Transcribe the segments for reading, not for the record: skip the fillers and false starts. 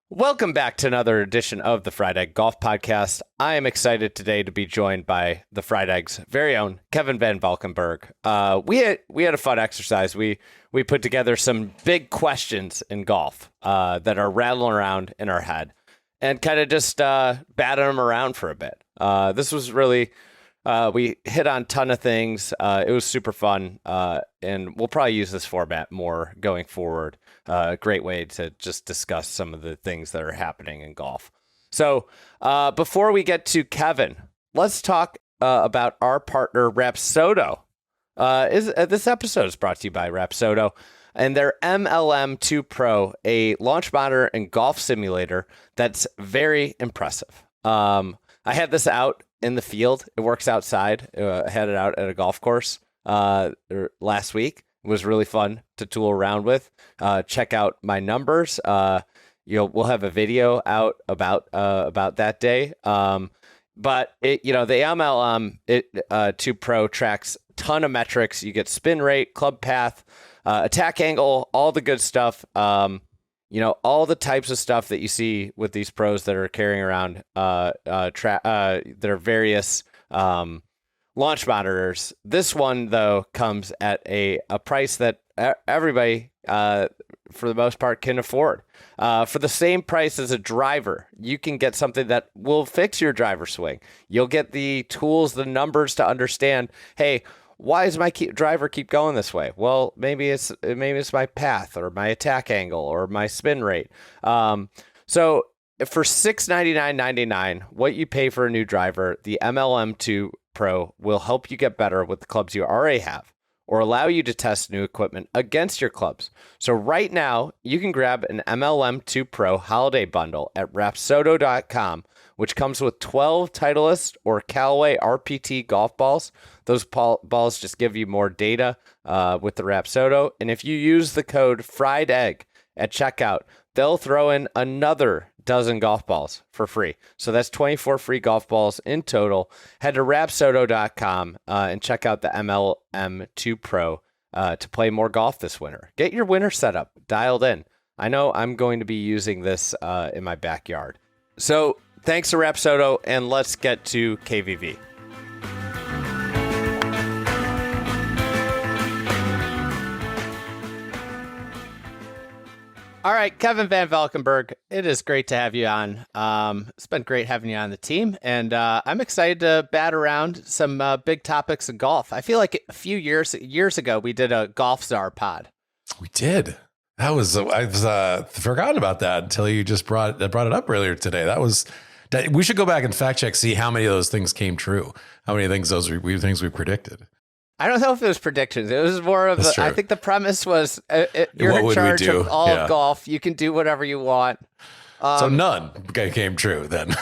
Welcome back to another edition of the Fried Egg Golf Podcast. I am excited today to be joined by the Fried Egg's very own Kevin Van Valkenburg. We had a fun exercise. We put together some big questions in golf that are rattling around in our head and kind of just batted them around for a bit. This was really we hit on a ton of things. It was super fun, and we'll probably use this format more going forward. A great way to just discuss some of the things that are happening in golf. So before we get to Kevin, let's talk about our partner, Rapsodo. This episode is brought to you by Rapsodo and their MLM2 Pro, a launch monitor and golf simulator that's very impressive. I had this out in the field. It works outside. I had it out at a golf course last week. It was really fun to tool around with. Check out my numbers. We'll have a video out about that day. But the MLM 2 Pro tracks a ton of metrics. You get spin rate, club path, attack angle, all the good stuff. All the types of stuff that you see with these pros that are carrying around their various launch monitors. This one, though, comes at a price that everybody, for the most part, can afford. For the same price as a driver, you can get something that will fix your driver swing. You'll get the tools, the numbers to understand, hey, why does my driver keep going this way? Well, maybe it's my path or my attack angle or my spin rate. So for $699.99, what you pay for a new driver, the MLM2 Pro will help you get better with the clubs you already have or allow you to test new equipment against your clubs. So right now, you can grab an MLM2 Pro holiday bundle at Rapsodo.com, which comes with 12 Titleist or Callaway RPT golf balls. Those balls just give you more data with the Rapsodo. And if you use the code Fried Egg at checkout, they'll throw in another dozen golf balls for free. So that's 24 free golf balls in total. Head to Rapsodo.com and check out the MLM2 Pro to play more golf this winter. Get your winter setup dialed in. I know I'm going to be using this in my backyard. So thanks to Rapsodo, and let's get to KVV. All right, Kevin Van Valkenburg, it is great to have you on. It's been great having you on the team, and I'm excited to bat around some big topics in golf. I feel like a few years ago, we did a Golf Czar pod. We did. That was I've forgotten about that until you just brought it up earlier today. We should go back and fact check, see how many of those things came true, how many things we predicted. I don't know if it was predictions. It was more of I think the premise was you're in charge of all of golf. You can do whatever you want. So none came true then.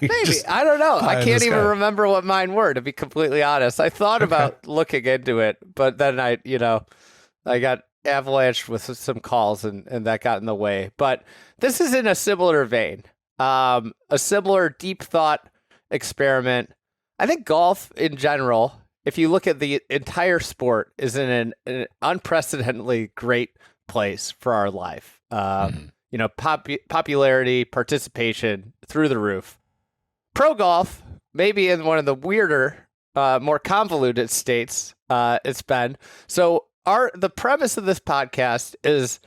Maybe. I don't know. I can't even remember what mine were, to be completely honest. I thought about looking into it, but then I got avalanched with some calls and that got in the way. But this is in a similar vein. A similar deep thought experiment. I think golf in general, if you look at the entire sport, is in an unprecedentedly great place for our life. Popularity, participation through the roof. Pro golf, maybe in one of the weirder, more convoluted states it's been. So the premise of this podcast is,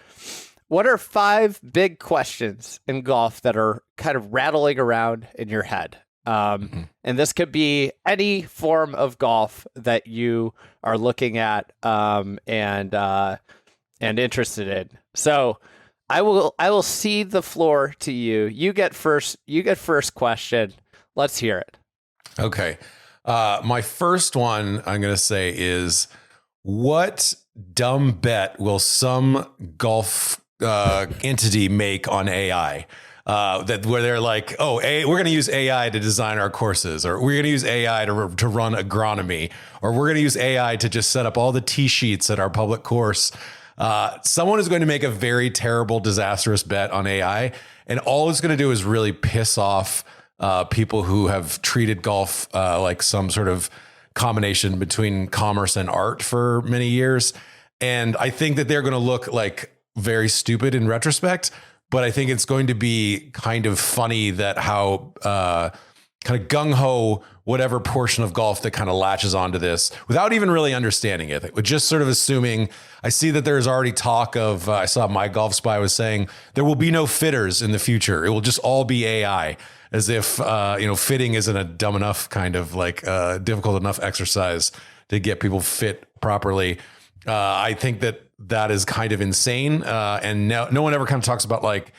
what are 5 big questions in golf that are kind of rattling around in your head? And this could be any form of golf that you are looking at and interested in. So I will cede the floor to you. You get first question. Let's hear it. Okay. My first one I'm going to say is, what dumb bet will some golf entity make on AI? Where they're like, we're going to use AI to design our courses, or we're going to use AI to run agronomy, or we're going to use AI to just set up all the tee sheets at our public course. Someone is going to make a very terrible, disastrous bet on AI, and all it's going to do is really piss off people who have treated golf like some sort of combination between commerce and art for many years. And I think that they're going to look like very stupid in retrospect. but I think it's going to be kind of funny that how kind of gung-ho whatever portion of golf that kind of latches onto this without even really understanding it. We're just sort of assuming. I see that there's already talk of, I saw My Golf Spy was saying there will be no fitters in the future. It will just all be AI, as if, fitting isn't a dumb enough kind of like difficult enough exercise to get people fit properly. I think that is kind of insane. And no one ever kind of talks about like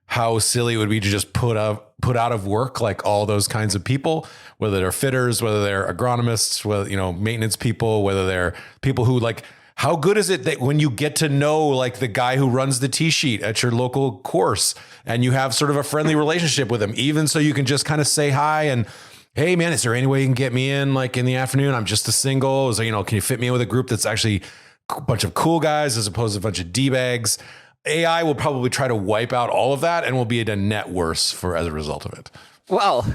how silly it would be to just put out of work like all those kinds of people, whether they're fitters, whether they're agronomists, whether, maintenance people, whether they're people who like, how good is it that when you get to know like the guy who runs the tee sheet at your local course and you have sort of a friendly relationship with him, even so you can just kind of say hi and, hey man, is there any way you can get me in like in the afternoon? I'm just a single. Is there, can you fit me in with a group that's actually a bunch of cool guys as opposed to a bunch of D-bags? AI will probably try to wipe out all of that and will be a net worse as a result of it. Well,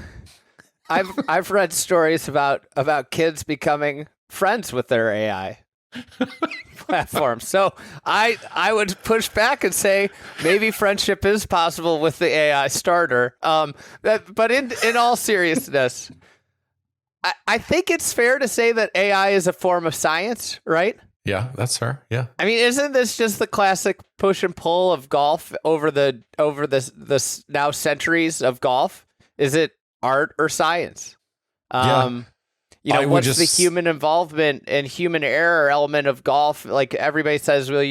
I've read stories about kids becoming friends with their AI platform. So I would push back and say maybe friendship is possible with the AI starter. But in all seriousness, I think it's fair to say that AI is a form of science, right? Yeah, that's fair. Yeah. I mean, isn't this just the classic push and pull of golf over the now centuries of golf? Is it art or science? What's the human involvement and human error element of golf? Like everybody says, well,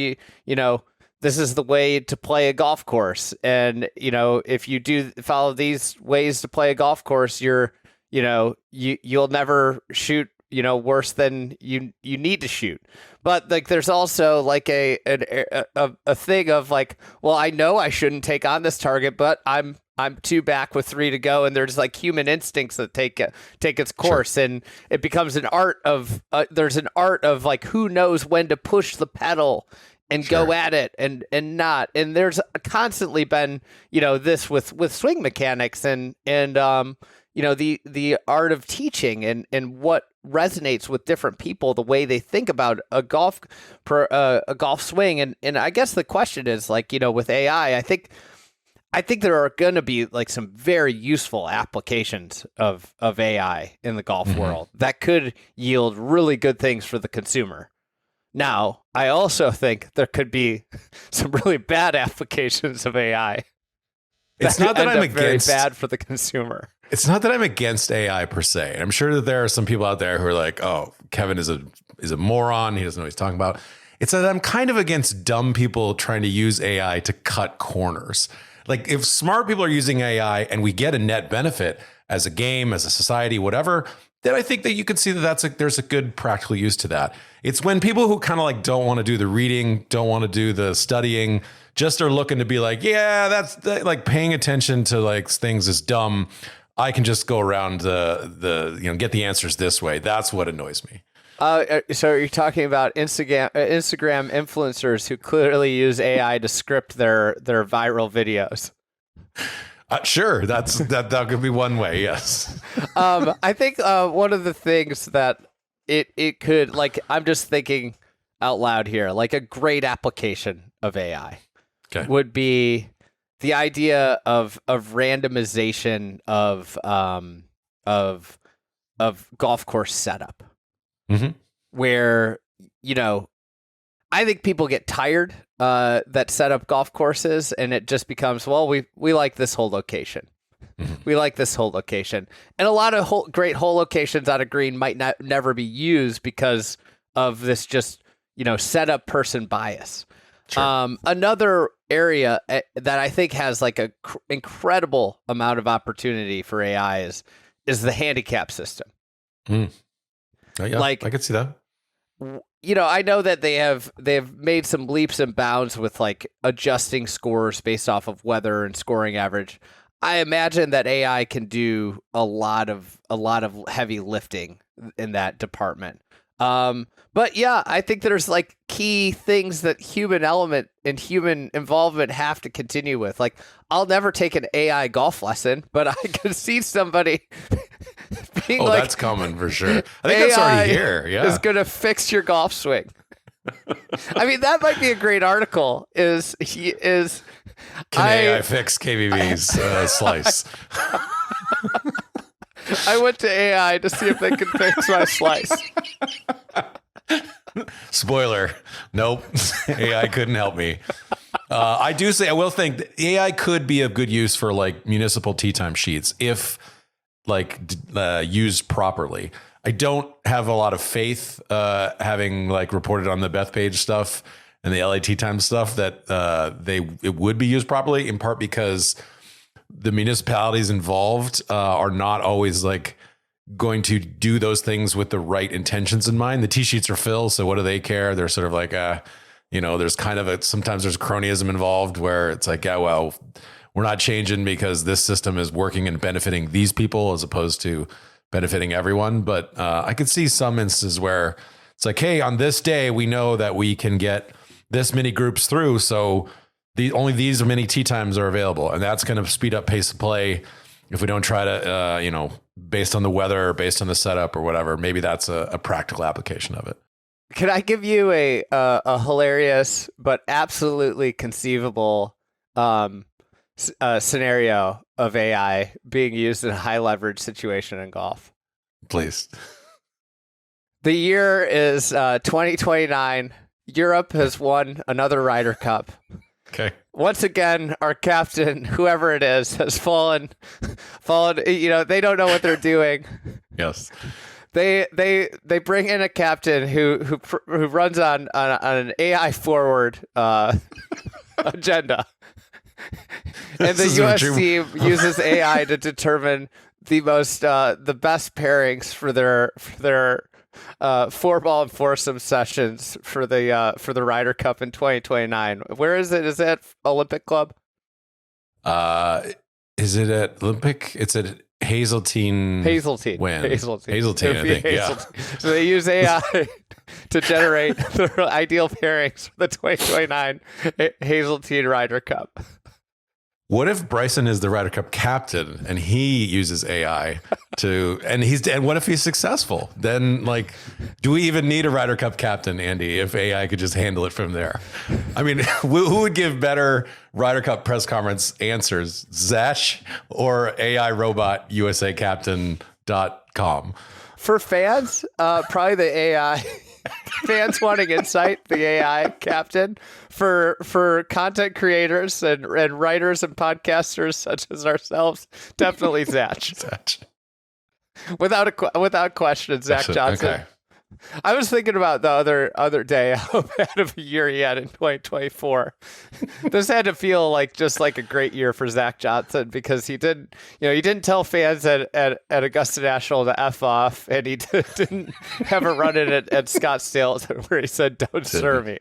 this is the way to play a golf course. And, if you do follow these ways to play a golf course, you'll never shoot, worse than you need to shoot. But like, there's also like a thing of like, well, I know I shouldn't take on this target, but I'm 2 back with 3 to go, and there's like human instincts that take its course, and it becomes an art of there's an art of like who knows when to push the pedal and go at it and not, and there's constantly been this with swing mechanics and the art of teaching and what resonates with different people, the way they think about a golf swing, and I guess the question is like with AI, I think there are going to be like some very useful applications of AI in the golf world that could yield really good things for the consumer. Now, I also think there could be some really bad applications of AI. It's not that I'm against very bad for the consumer. It's not that I'm against AI per se. I'm sure that there are some people out there who are like, "Oh, Kevin is a moron. He doesn't know what he's talking about." It's that I'm kind of against dumb people trying to use AI to cut corners. Like if smart people are using AI and we get a net benefit as a game, as a society, whatever, then I think that you can see that there's a good practical use to that. It's when people who kind of like don't want to do the reading, don't want to do the studying, just are looking to be like, yeah, that's like paying attention to like things is dumb. I can just go around get the answers this way. That's what annoys me. So you're talking about Instagram influencers who clearly use AI to script their viral videos. Sure, that could be one way. Yes. I think one of the things that it could, like, I'm just thinking out loud here, like a great application of AI would be the idea of randomization of golf course setup. Mm-hmm. Where, I think people get tired that set up golf courses, and it just becomes, well, we like this whole location. Mm-hmm. We like this whole location. And a lot of great hole locations on a green might never be used because of this just, setup person bias. Sure. Another area that I think has like a incredible amount of opportunity for AI is the handicap system. Mm. Yeah, I could see that. I know that they've made some leaps and bounds with like adjusting scores based off of weather and scoring average. I imagine that AI can do a lot of heavy lifting in that department. But yeah, I think there's like key things that human element and human involvement have to continue with. Like, I'll never take an AI golf lesson, but I could see somebody being that's coming for sure. I think that's already here. Yeah, is going to fix your golf swing. I mean, that might be a great article. Can AI fix KBB's slice? I went to AI to see if they could fix my slice. Spoiler. Nope. AI couldn't help me. I will think that AI could be of good use for like municipal tee time sheets if used properly. I don't have a lot of faith, having like reported on the Bethpage stuff and the LA tee time stuff that it would be used properly, in part because the municipalities involved are not always like going to do those things with the right intentions in mind. The tee sheets are Phil, so what do they care? They're sort of like, there's kind of sometimes there's cronyism involved where it's like, yeah, well, we're not changing because this system is working and benefiting these people as opposed to benefiting everyone. But I could see some instances where it's like, hey, on this day, we know that we can get this many groups through. So only these many tee times are available. And that's going to speed up pace of play. If we don't try to, based on the weather or based on the setup or whatever, maybe that's a practical application of it. Can I give you a hilarious but absolutely conceivable scenario of AI being used in a high leverage situation in golf? Please. The year is 2029. Europe has won another Ryder Cup. Okay. Once again, our captain, whoever it is, has fallen. They don't know what they're doing. Yes. They bring in a captain who runs on an AI forward agenda, and the U.S. team uses AI to determine the best pairings for their 4-ball and foursome sessions for the Ryder Cup in 2029. Where is it? Is it Olympic Club? Is it at Olympic? It's at Hazeltine. Hazeltine, I think. Yeah. So they use AI to generate the ideal pairings for the 2029 Hazeltine Ryder Cup. What if Bryson is the Ryder Cup captain and he uses AI and what if he's successful? Then do we even need a Ryder Cup captain, Andy, if AI could just handle it from there? I mean, who would give better Ryder Cup press conference answers, Zash or AI robot USA captain.com? For fans, probably the AI. Fans wanting insight, the AI captain. For content creators and writers and podcasters such as ourselves, definitely Zach. Without question, Zach Johnson. Okay. I was thinking about the other day how bad of a year he had in 2024. This had to feel like a great year for Zach Johnson because he didn't tell fans at Augusta National to F off, and he didn't have a run in at Scottsdale where he said, "Don't serve me."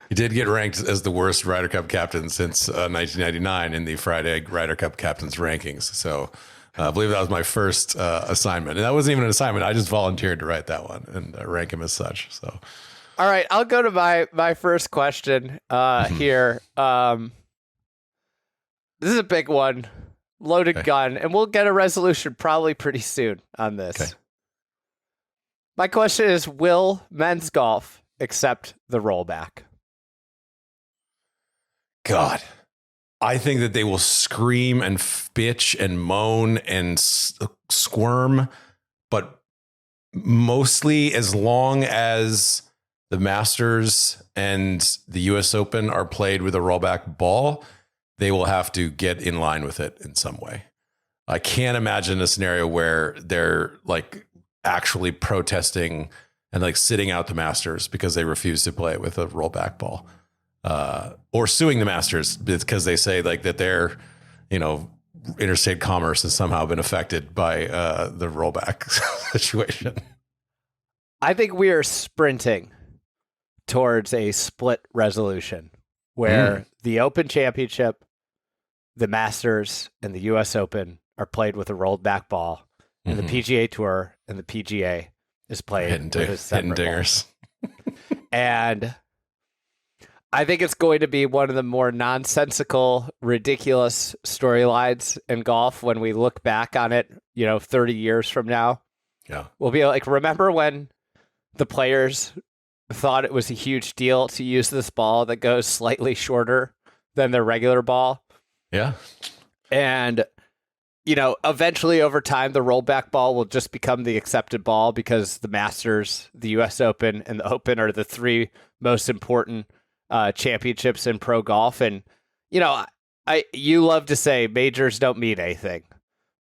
He did get ranked as the worst Ryder Cup captain since 1999 in the Friday Ryder Cup captains rankings. So I believe that was my first assignment. And that wasn't even an assignment. I just volunteered to write that one and rank him as such. So, all right, I'll go to my first question here. This is a big one, loaded gun, and we'll get a resolution probably pretty soon on this. Okay. My question is, will men's golf accept the rollback? God, I think that they will scream and bitch and moan and squirm, but mostly as long as the Masters and the US Open are played with a rollback ball, they will have to get in line with it in some way. I can't imagine a scenario where they're actually protesting and sitting out the Masters because they refuse to play with a rollback ball. Or suing the Masters because they say that their, interstate commerce has somehow been affected by the rollback situation. I think we are sprinting towards a split resolution where the Open Championship, the Masters, and the U.S. Open are played with a rolled back ball, and the PGA Tour and the PGA is played with a separate dingers. And I think it's going to be one of the more nonsensical, ridiculous storylines in golf when we look back on it, 30 years from now. Yeah. We'll be like, remember when the players thought it was a huge deal to use this ball that goes slightly shorter than their regular ball. Yeah. And, eventually over time, the rollback ball will just become the accepted ball because the Masters, the US Open, and the Open are the three most important championships in pro golf. And, you love to say majors don't mean anything,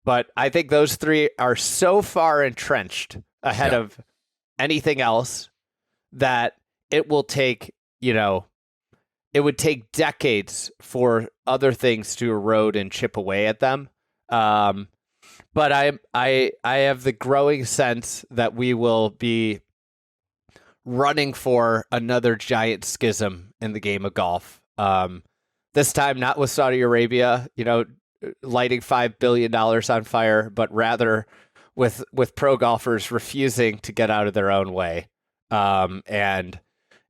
but I think those three are so far entrenched ahead of anything else that it will take, it would take decades for other things to erode and chip away at them. But I have the growing sense that we will be running for another giant schism in the game of golf. This time, not with Saudi Arabia, lighting $5 billion on fire, but rather with pro golfers refusing to get out of their own way, and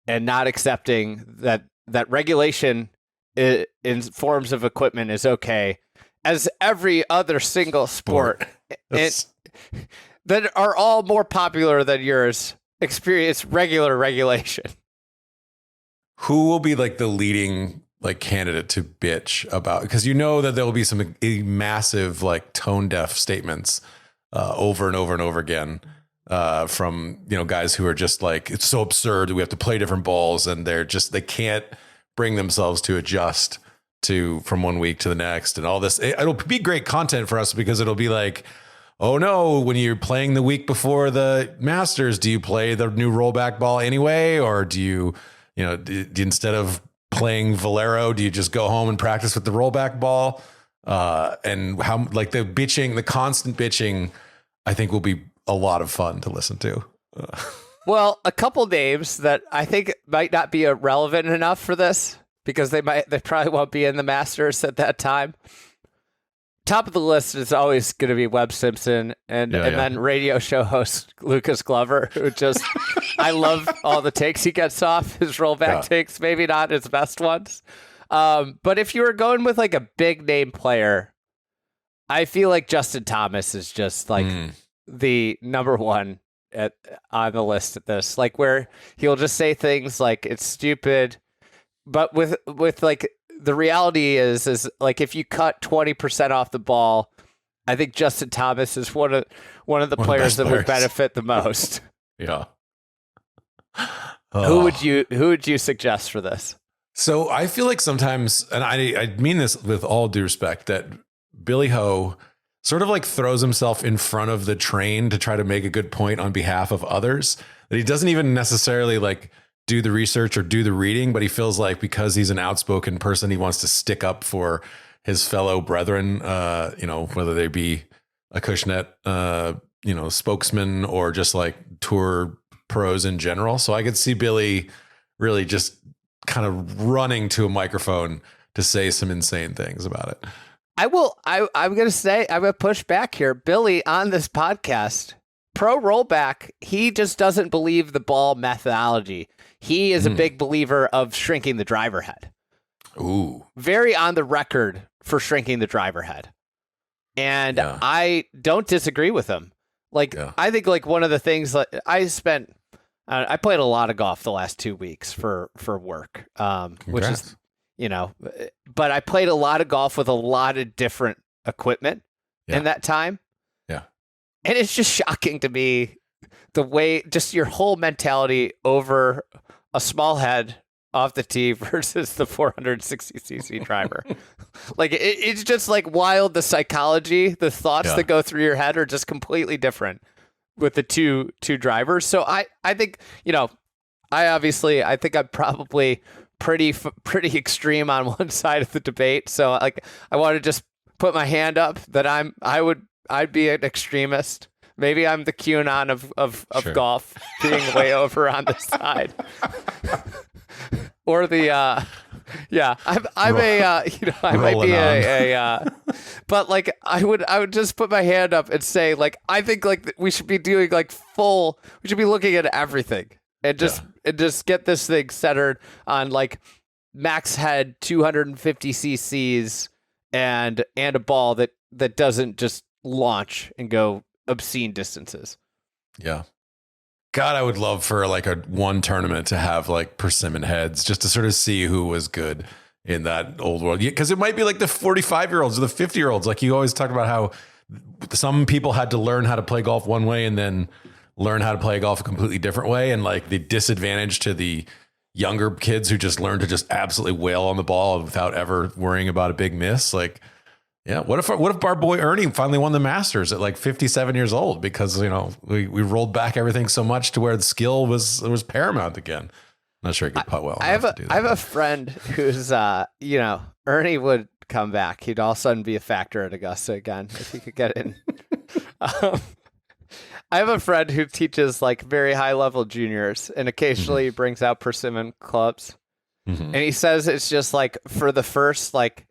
not accepting that regulation in forms of equipment is okay, as every other single sport that are all more popular than yours experience regular regulation. Who will be like the leading candidate to bitch about? Because that there will be some massive tone deaf statements over and over and over again from guys who are just it's so absurd that we have to play different balls, and they can't bring themselves to adjust to from one week to the next and all this. It'll be great content for us because it'll be like, oh no, when you're playing the week before the Masters, do you play the new rollback ball anyway, or do you instead of playing Valero, do you just go home and practice with the rollback ball? And how the constant bitching, I think will be a lot of fun to listen to. Well, a couple names that I think might not be relevant enough for this because they probably won't be in the Masters at that time. Top of the list is always going to be Webb Simpson and then radio show host Lucas Glover, who just, I love all the takes he gets off, his rollback takes, maybe not his best ones. But if you were going with a big name player, I feel like Justin Thomas is just the number one on the list at this, where he'll just say things like it's stupid, but with the reality is if you cut 20% off the ball, I think Justin Thomas is one of the players that would benefit the most. Yeah. Who would you suggest for this? So I feel like sometimes, and I mean this with all due respect, that Billy Ho sort of throws himself in front of the train to try to make a good point on behalf of others, that he doesn't even necessarily do the research or do the reading, but he feels like because he's an outspoken person, he wants to stick up for his fellow brethren, whether they be a Cushnet, spokesman or just tour pros in general. So I could see Billy really just kind of running to a microphone to say some insane things about it. I'm going to push back here. Billy on this podcast, pro rollback, he just doesn't believe the ball methodology. He is a big believer of shrinking the driver head. Ooh. Very on the record for shrinking the driver head. And I don't disagree with him. I think one of the things I played a lot of golf the last 2 weeks for work, which is, but I played a lot of golf with a lot of different equipment in that time. Yeah. And it's just shocking to me the way just your whole mentality over a small head off the tee versus the 460cc driver. It's just wild. The psychology, the thoughts that go through your head are just completely different with the two drivers. So I think, I think I'm probably pretty extreme on one side of the debate. So I want to just put my hand up that I'd be an extremist. Maybe I'm the QAnon of Sure. golf, being way over on the side. Or the I might be but I would just put my hand up and say I think we should be doing we should be looking at everything and just get this thing centered on max head 250 cc's and a ball that doesn't just launch and go obscene distances. Yeah. God, I would love for like a one tournament to have like persimmon heads just to sort of see who was good in that old world. Because it might be like the 45-year-olds or the 50-year-olds. Like you always talk about how some people had to learn how to play golf one way and then learn how to play golf a completely different way. And like the disadvantage to the younger kids who just learn to just absolutely wail on the ball without ever worrying about a big miss. Like, yeah, what if our boy Ernie finally won the Masters at like 57 years old because, you know, we rolled back everything so much to where the skill was paramount again. Not sure he could putt well. I have a friend who's, you know, Ernie would come back. He'd all of a sudden be a factor at Augusta again if he could get in. I have a friend who teaches like very high level juniors and occasionally brings out persimmon clubs. And he says it's just like for the first like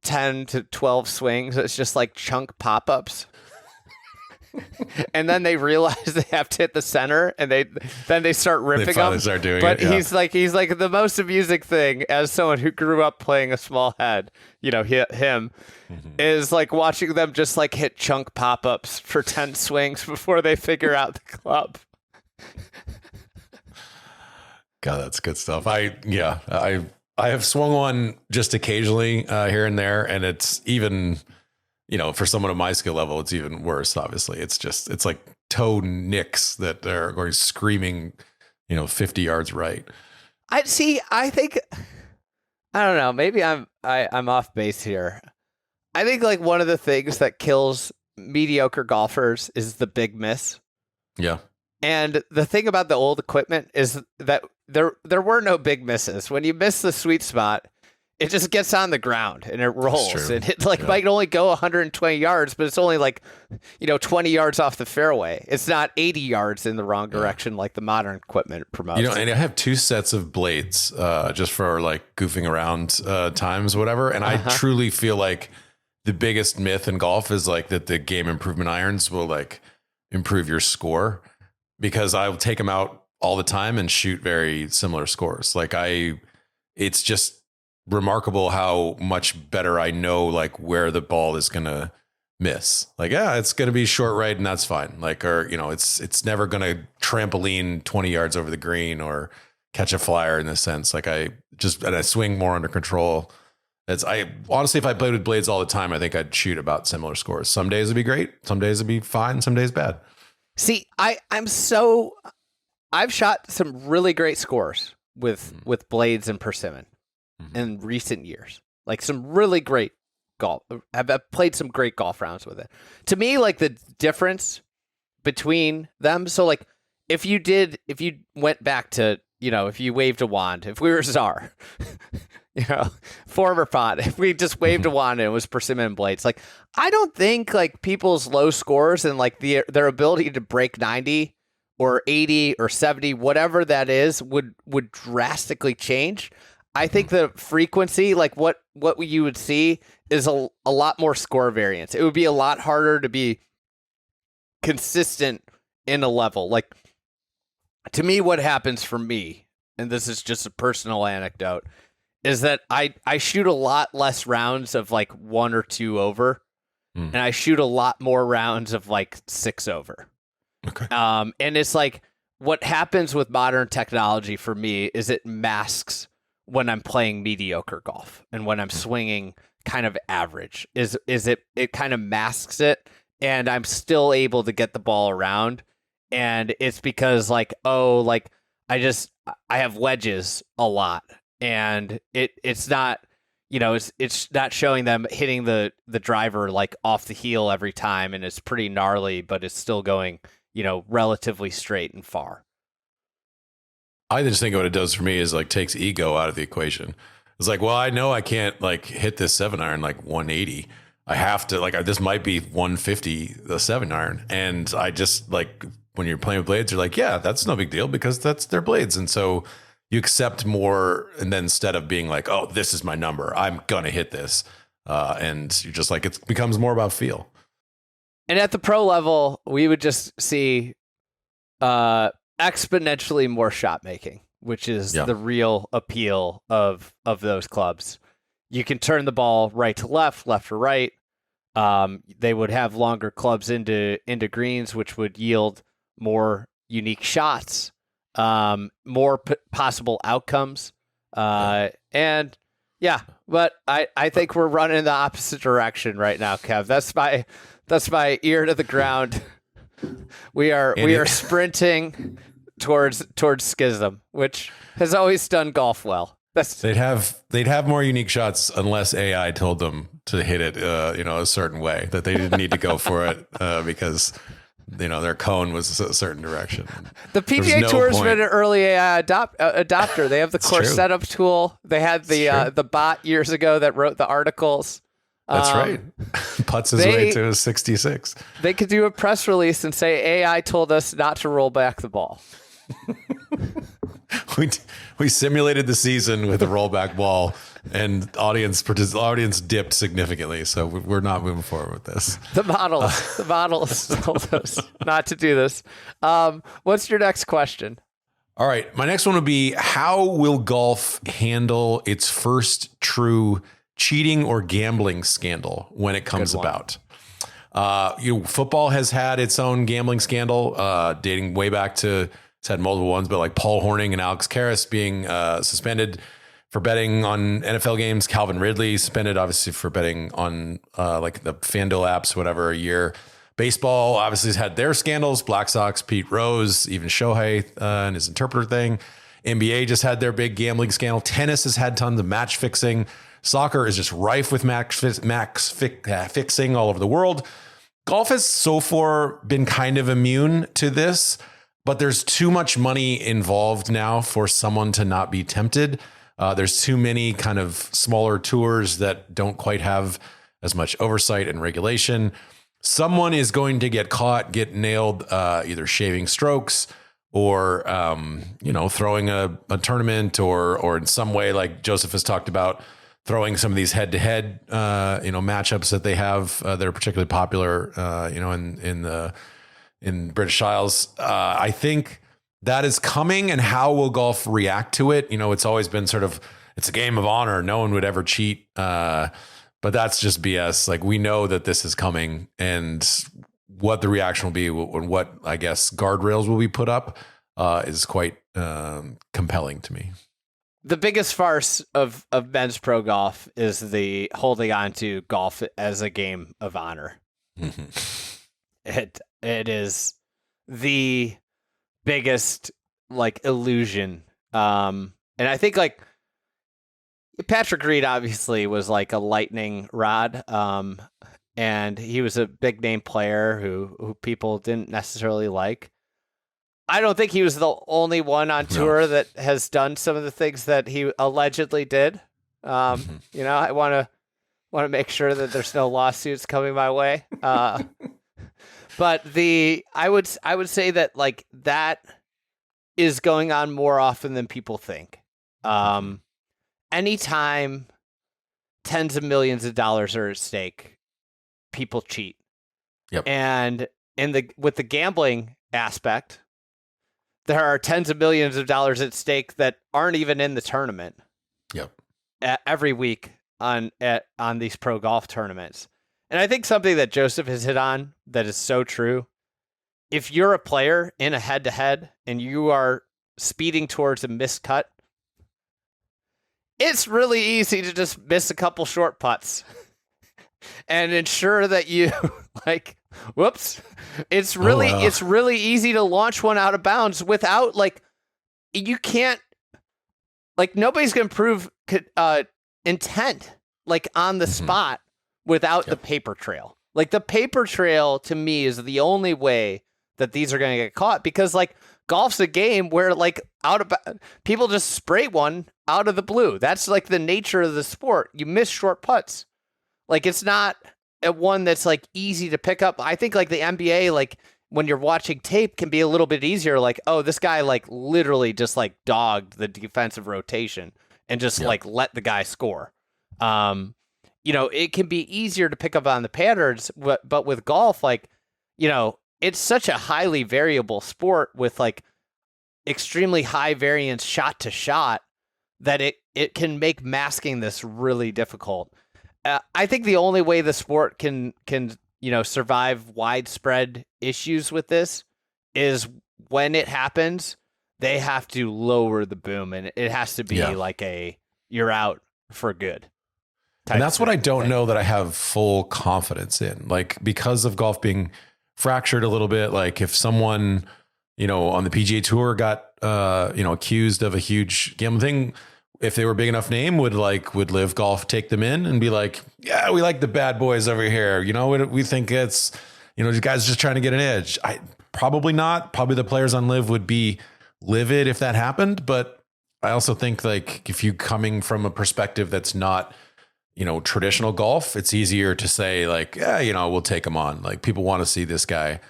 10 to 12 swings, it's just like chunk pop-ups. And then they realize they have to hit the center and they start ripping them. Start doing but it, yeah. he's like the most amusing thing as someone who grew up playing a small head, you know, him is like watching them just like hit chunk pop-ups for 10 swings before they figure out the club. God, that's good stuff. I have swung one just occasionally here and there, and it's even, you know, for someone of my skill level, it's even worse. Obviously, it's like toe nicks that are going screaming, you know, 50 yards right. I think I don't know. Maybe I'm off base here. I think like one of the things that kills mediocre golfers is the big miss. Yeah. And the thing about the old equipment is that there were no big misses. When you miss the sweet spot, it just gets on the ground and it rolls. And it might only go 120 yards, but it's only like, you know, 20 yards off the fairway. It's not 80 yards in the wrong direction like the modern equipment promotes. You know, and I have two sets of blades just for like goofing around times, whatever. And I truly feel like the biggest myth in golf is like that the game improvement irons will like improve your score, because I'll take them out all the time and shoot very similar scores. Like it's just remarkable how much better I know like where the ball is going to miss. Like, yeah, it's going to be short right and that's fine. Like, or, you know, it's never going to trampoline 20 yards over the green or catch a flyer in this sense. Like I swing more under control. I honestly, if I played with blades all the time, I think I'd shoot about similar scores. Some days it'd be great. Some days it'd be fine. Some days bad. See, I've shot some really great scores with blades and persimmon in recent years. Like some really great golf. I've played some great golf rounds with it. To me, like the difference between them. So like if you went back to, you know, if you waved a wand, if we were Czar, you know, former pot, if we just waved a wand and it was persimmon blades, like I don't think like people's low scores and like their ability to break 90 or 80 or 70, whatever that is, would drastically change. I think the frequency, like what you would see is a lot more score variance. It would be a lot harder to be consistent in a level. Like to me, what happens for me, and this is just a personal anecdote, is that I shoot a lot less rounds of like 1 or 2 over, and I shoot a lot more rounds of like 6 over. Okay. And it's like what happens with modern technology for me is it masks when I'm playing mediocre golf and when I'm swinging kind of average. It kind of masks it, and I'm still able to get the ball around. And it's because like, I have wedges a lot, and it's not, you know, it's not showing them hitting the driver like off the heel every time, and it's pretty gnarly, but it's still going, you know, relatively straight and far. I just think what it does for me is like takes ego out of the equation. It's like, well, I know I can't like hit this 7-iron like 180. I have to like, this might be 150, the 7-iron. And I just like, when you're playing with blades, you're like, yeah, that's no big deal because that's their blades. And so you accept more. And then instead of being like, oh, this is my number, I'm going to hit this. And you're just like, it becomes more about feel. And at the pro level, we would just see exponentially more shot making, which is the real appeal of those clubs. You can turn the ball right to left to right. They would have longer clubs into greens, which would yield more unique shots, more possible outcomes. And yeah, but I think we're running in the opposite direction right now, Kev. That's my ear to the ground. We are sprinting towards schism, which has always done golf well. They'd have more unique shots unless AI told them to hit it, a certain way, that they didn't need to go for it because their cone was a certain direction. The PGA Tour has been an early AI adopter. They have the course setup tool. They had the bot years ago that wrote the articles. That's right. Putts his way to 66. They could do a press release and say AI told us not to roll back the ball. We simulated the season with a rollback ball, and audience dipped significantly. So we're not moving forward with this. The models told us not to do this. What's your next question? All right, my next one would be: how will golf handle its first true cheating or gambling scandal when it comes about? Football has had its own gambling scandal, dating way back to. It's had multiple ones, but like Paul Hornung and Alex Karras being suspended for betting on NFL games. Calvin Ridley suspended, obviously, for betting on like the FanDuel apps, whatever, a year. Baseball obviously has had their scandals. Black Sox, Pete Rose, even Shohei and his interpreter thing. NBA just had their big gambling scandal. Tennis has had tons of match fixing. Soccer is just rife with fixing all over the world. Golf has so far been kind of immune to this. But there's too much money involved now for someone to not be tempted. There's too many kind of smaller tours that don't quite have as much oversight and regulation. Someone is going to get caught, get nailed, either shaving strokes or, throwing a tournament or in some way, like Joseph has talked about, throwing some of these head-to-head, matchups that they have that are particularly popular, in British Isles. I think that is coming, and how will golf react to it? It's always been sort of, it's a game of honor. No one would ever cheat. But that's just BS. Like, we know that this is coming, and what the reaction will be and what, I guess, guardrails will be put up is quite compelling to me. The biggest farce of men's pro golf is the holding on to golf as a game of honor. Mm-hmm. It is the biggest illusion. And I think Patrick Reed obviously was like a lightning rod. And he was a big name player who people didn't necessarily like. I don't think he was the only one on tour that has done some of the things that he allegedly did. I want to make sure that there's no lawsuits coming my way. But I would say that that is going on more often than people think. Anytime tens of millions of dollars are at stake, people cheat. Yep. And with the gambling aspect, there are tens of millions of dollars at stake that aren't even in the tournament. Yep. Every week on these pro golf tournaments. And I think something that Joseph has hit on that is so true. If you're a player in a head-to-head and you are speeding towards a missed cut, it's really easy to just miss a couple short putts and ensure that you whoops. It's really easy to launch one out of bounds without you can't nobody's going to prove intent on the spot without the paper trail. The paper trail to me is the only way that these are going to get caught, because golf's a game where people just spray one out of the blue. That's the nature of the sport. You miss short putts. It's not a one that's easy to pick up. I think the NBA, when you're watching tape, can be a little bit easier. Oh, this guy literally just dogged the defensive rotation and just let the guy score. It can be easier to pick up on the patterns, but with golf, it's such a highly variable sport with extremely high variance shot to shot that it can make masking this really difficult. I think the only way the sport can survive widespread issues with this is when it happens, they have to lower the boom, and it has to be like a you're out for good. And that's what I don't know that I have full confidence in. Like, because of golf being fractured a little bit, like if someone, on the PGA Tour got, accused of a huge gambling thing, if they were a big enough name, would Live Golf take them in and be like, yeah, we like the bad boys over here. We think it's, these guys are just trying to get an edge. Probably not. Probably the players on Live would be livid if that happened. But I also think, like, if you coming from a perspective that's not, traditional golf, it's easier to say, like, yeah, we'll take him on. Like, people want to see this guy,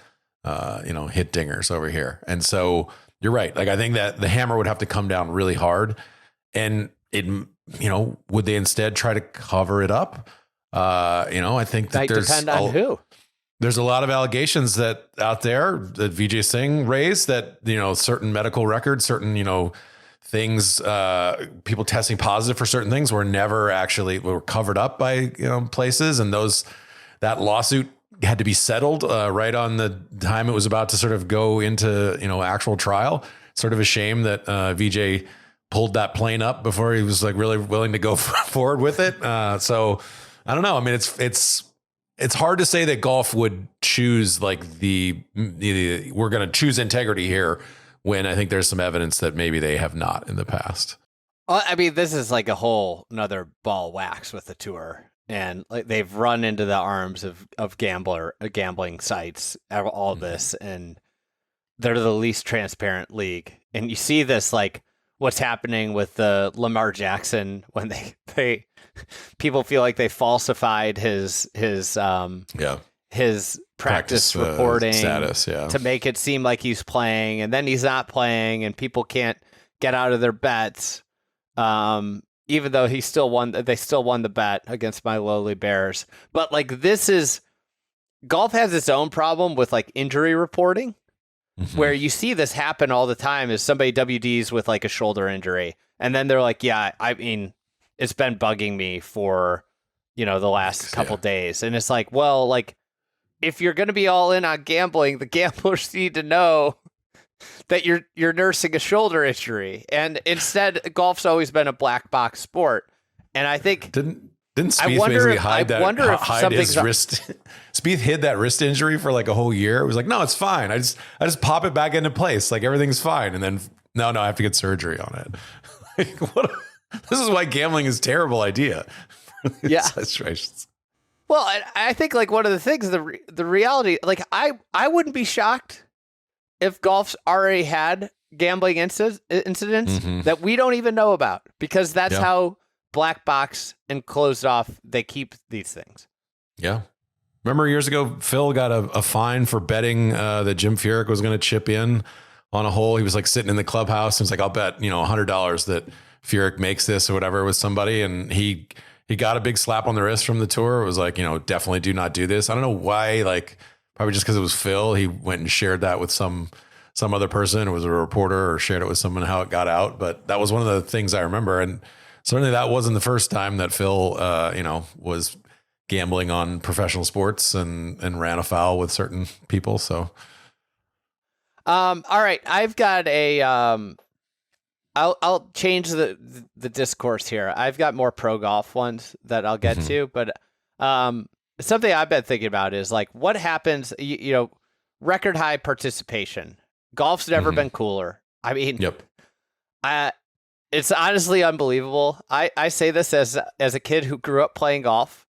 hit dingers over here. And so you're right. Like, I think that the hammer would have to come down really hard, and would they instead try to cover it up? I think that might depend on who. There's a lot of allegations that out there that Vijay Singh raised that, certain medical records, certain, things, people testing positive for certain things were covered up by, places. And that lawsuit had to be settled right on the time it was about to sort of go into, actual trial. Sort of a shame that Vijay pulled that plane up before he was like really willing to go forward with it. So I don't know. I mean, it's hard to say that golf would choose like we're going to choose integrity here, when I think there's some evidence that maybe they have not in the past. Well, I mean, this is like a whole another ball of wax with the tour, and like they've run into the arms of gambling sites, all this, and they're the least transparent league. And you see this, like what's happening with the Lamar Jackson, when they people feel like they falsified his practice reporting status, to make it seem like he's playing, and then he's not playing, and people can't get out of their bets. Even though they still won the bet against my lowly Bears. But like, golf has its own problem with like injury reporting, where you see this happen all the time. Is somebody WDs with like a shoulder injury, and then they're like, yeah, I mean, it's been bugging me for, the last couple days. And it's like, well, like, if you're going to be all in on gambling, the gamblers need to know that you're nursing a shoulder injury. And instead, golf's always been a black box sport. And I think didn't Spieth basically hide his wrist? Spieth hid that wrist injury for like a whole year. It was like, no, it's fine. I just pop it back into place. Like, everything's fine. And then no, I have to get surgery on it. Like, this is why gambling is a terrible idea. Yeah. Situations. Well, I think like one of the things, the reality, like I wouldn't be shocked if golf's already had gambling incidents that we don't even know about, because that's how black box and closed off they keep these things. Yeah. Remember years ago, Phil got a fine for betting that Jim Furyk was going to chip in on a hole. He was like sitting in the clubhouse and was like, I'll bet, $100 that Furyk makes this or whatever with somebody. And he got a big slap on the wrist from the tour. It was like, definitely do not do this. I don't know why, like probably just because it was Phil, he went and shared that with some other person. It was a reporter, or shared it with someone, how it got out. But that was one of the things I remember. And certainly that wasn't the first time that Phil, was gambling on professional sports and ran afoul with certain people. So, all right, I've got a, I'll change the discourse here. I've got more pro golf ones that I'll get to, but something I've been thinking about is like, what happens, record high participation. Golf's never been cooler. I mean, it's honestly unbelievable. I say this as a kid who grew up playing golf,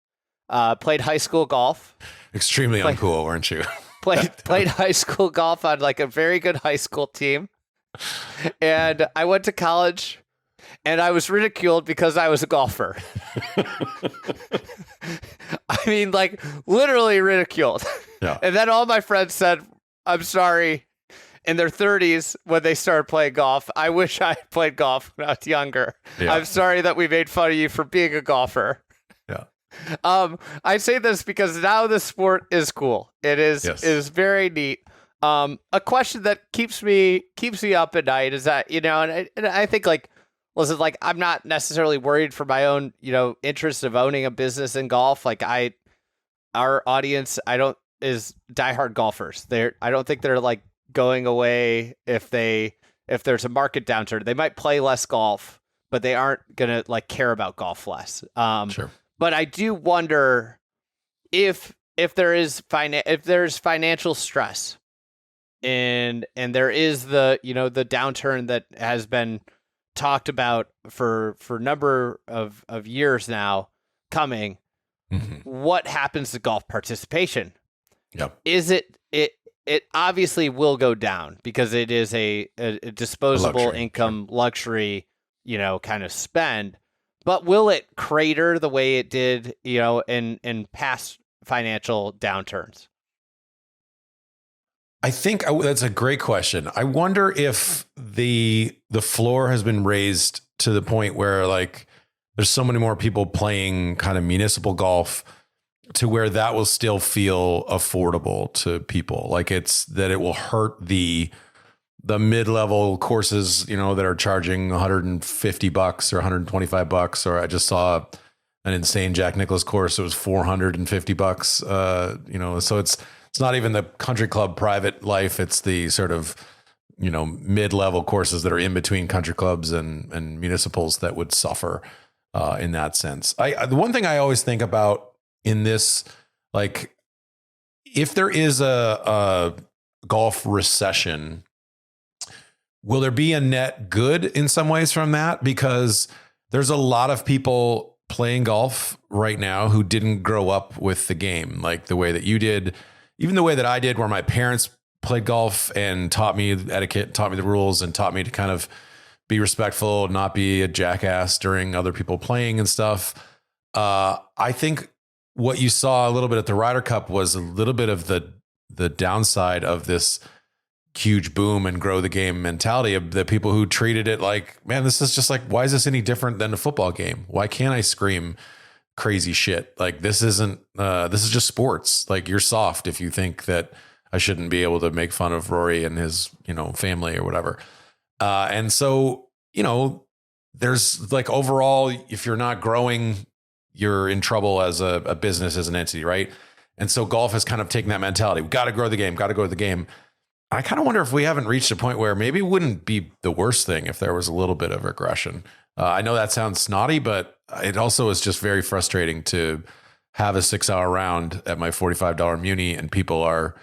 played high school golf. Extremely uncool, weren't you? played high school golf on like a very good high school team. And I went to college and I was ridiculed because I was a golfer. I mean, like literally ridiculed. Yeah. And then all my friends said, I'm sorry, in their 30s when they started playing golf. I wish I had played golf when I was younger. Yeah. I'm sorry that we made fun of you for being a golfer. Yeah. I say this because now the sport is cool. It is very neat. A question that keeps me up at night is that, and I think like, listen, like I'm not necessarily worried for my own, interest of owning a business in golf. Like our audience, is diehard golfers. I don't think they're like going away if there's a market downturn. They might play less golf, but they aren't gonna like care about golf less. Sure. But I do wonder if there's financial stress and there is the downturn that has been talked about for a number of years now coming. What happens to golf participation? Yep. Is it obviously will go down because it is a disposable income luxury, kind of spend. But will it crater the way it did, in past financial downturns? I think that's a great question. I wonder if the floor has been raised to the point where like there's so many more people playing kind of municipal golf to where that will still feel affordable to people. Like it's that it will hurt the mid-level courses, that are charging $150 or $125, or I just saw an insane Jack Nicklaus course. It was $450. So it's not even the country club private life. It's the sort of, mid-level courses that are in between country clubs and municipals that would suffer in that sense. The one thing I always think about in this, like if there is a golf recession, will there be a net good in some ways from that? Because there's a lot of people playing golf right now who didn't grow up with the game like the way that you did, even the way that I did, where my parents played golf and taught me etiquette, taught me the rules, and taught me to kind of be respectful, not be a jackass during other people playing and stuff. I think what you saw a little bit at the Ryder Cup was a little bit of the downside of this huge boom and grow the game mentality of the people who treated it like, man, this is just like, why is this any different than a football game? Why can't I scream crazy shit? Like this isn't, this is just sports. Like you're soft if you think that I shouldn't be able to make fun of Rory and his, family or whatever. And so, there's like overall, if you're not growing, you're in trouble as a business, as an entity. Right. And so golf has kind of taken that mentality. We got to grow the game, got to grow the game. I kind of wonder if we haven't reached a point where maybe it wouldn't be the worst thing if there was a little bit of aggression. I know that sounds snotty, but it also is just very frustrating to have a 6-hour round at my $45 Muni and people are,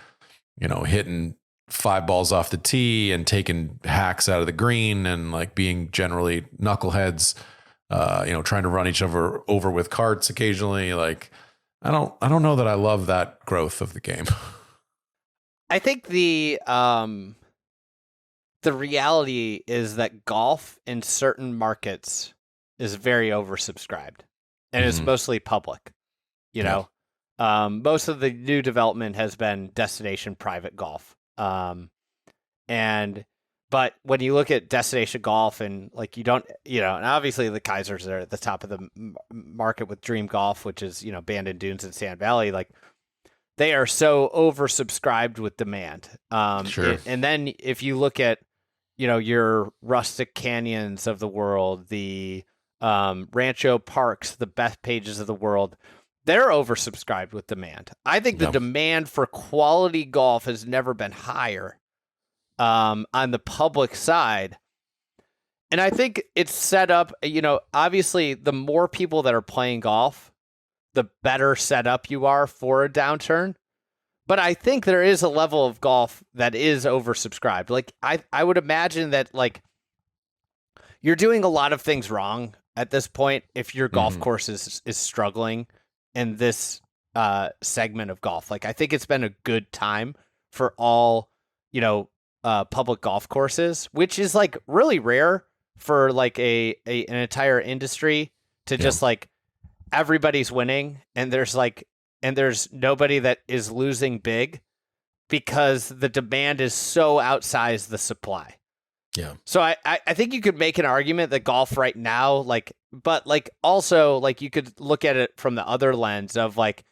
hitting 5 balls off the tee and taking hacks out of the green and like being generally knuckleheads, trying to run each other over with carts occasionally. Like, I don't know that I love that growth of the game. I think the reality is that golf in certain markets is very oversubscribed, and it's mostly public. Most of the new development has been destination private golf, but when you look at destination golf and like you don't, and obviously the Kaisers are at the top of the market with Dream Golf, which is Bandon Dunes and Sand Valley, like. They are so oversubscribed with demand. Sure. And then if you look at, your Rustic Canyons of the world, the Rancho Parks, the Beth Pages of the world, they're oversubscribed with demand. I think the demand for quality golf has never been higher on the public side. And I think it's set up, obviously the more people that are playing golf, the better set up you are for a downturn. But I think there is a level of golf that is oversubscribed. Like I would imagine that like you're doing a lot of things wrong at this point if your golf course is struggling in this segment of golf. Like I think it's been a good time for all, public golf courses, which is like really rare for like an entire industry to just like everybody's winning and there's nobody that is losing big because the demand is so outsized the supply. Yeah. So I think you could make an argument that golf right now, but also you could look at it from the other lens of like,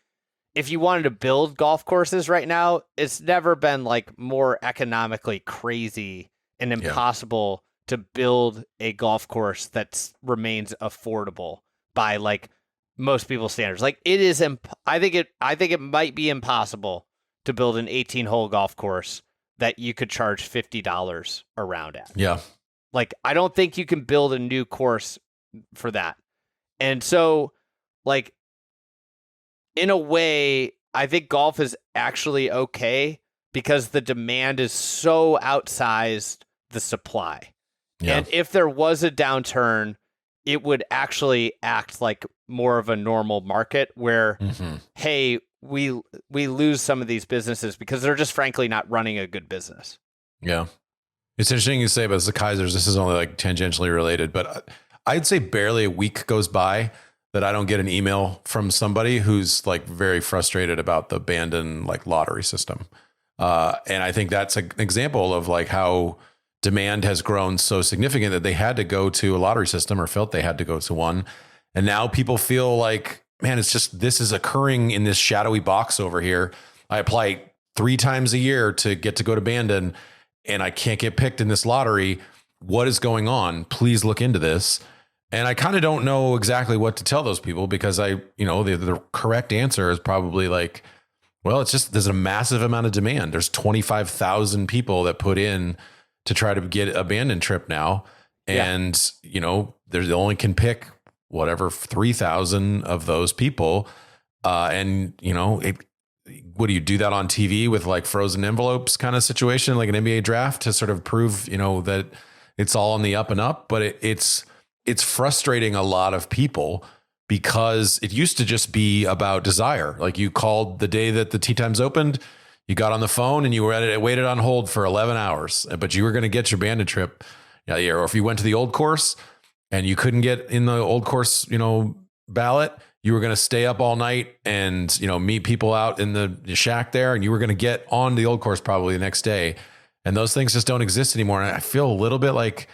if you wanted to build golf courses right now, it's never been like more economically crazy and impossible to build a golf course that remains affordable by like most people's standards. Like it is, I think it might be impossible to build an 18-hole golf course that you could charge $50 a round at. Yeah. Like, I don't think you can build a new course for that. And so, like, in a way, I think golf is actually okay because the demand is so outsized the supply. Yeah. And if there was a downturn, it would actually act like more of a normal market where, hey, we lose some of these businesses because they're just frankly not running a good business. Yeah. It's interesting you say about the Kaisers. This is only like tangentially related, but I'd say barely a week goes by that I don't get an email from somebody who's like very frustrated about the abandoned like lottery system. And I think that's an example of like how demand has grown so significant that they had to go to a lottery system or felt they had to go to one. And now people feel like, man, it's just, this is occurring in this shadowy box over here. I apply 3 times a year to get to go to Bandon and I can't get picked in this lottery. What is going on? Please look into this. And I kind of don't know exactly what to tell those people because the correct answer is probably like, well, it's just, there's a massive amount of demand. There's 25,000 people that put in to try to get a Bandon trip now. And, they only can pick whatever 3,000 of those people. What do you do that on TV with like frozen envelopes kind of situation, like an NBA draft to sort of prove, that it's all on the up and up, but it's frustrating a lot of people because it used to just be about desire. Like you called the day that the tee times opened, you got on the phone and you waited on hold for 11 hours, but you were going to get your Bandon trip. Or if you went to the old course and you couldn't get in the old course, ballot, you were going to stay up all night and, meet people out in the shack there, and you were going to get on the old course probably the next day. And those things just don't exist anymore. And I feel a little bit like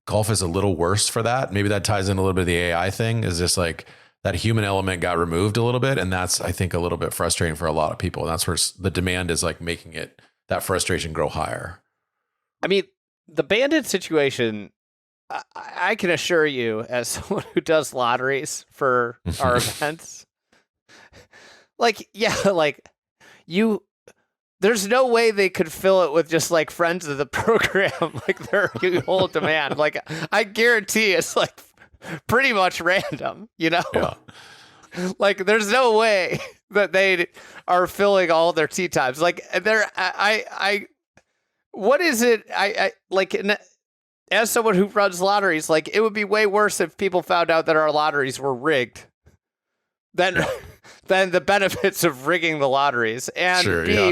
golf is a little worse for that. Maybe that ties in a little bit of the AI thing, is just like that human element got removed a little bit. And that's, I think, a little bit frustrating for a lot of people. And that's where the demand is like making that frustration grow higher. I mean, the Bandit situation, I can assure you, as someone who does lotteries for our events, there's no way they could fill it with just like friends of the program, like their whole demand. Like, I guarantee it's like pretty much random, Yeah. Like, there's no way that they are filling all their tee times. Like, what is it? As someone who runs lotteries, like, it would be way worse if people found out that our lotteries were rigged than the benefits of rigging the lotteries. And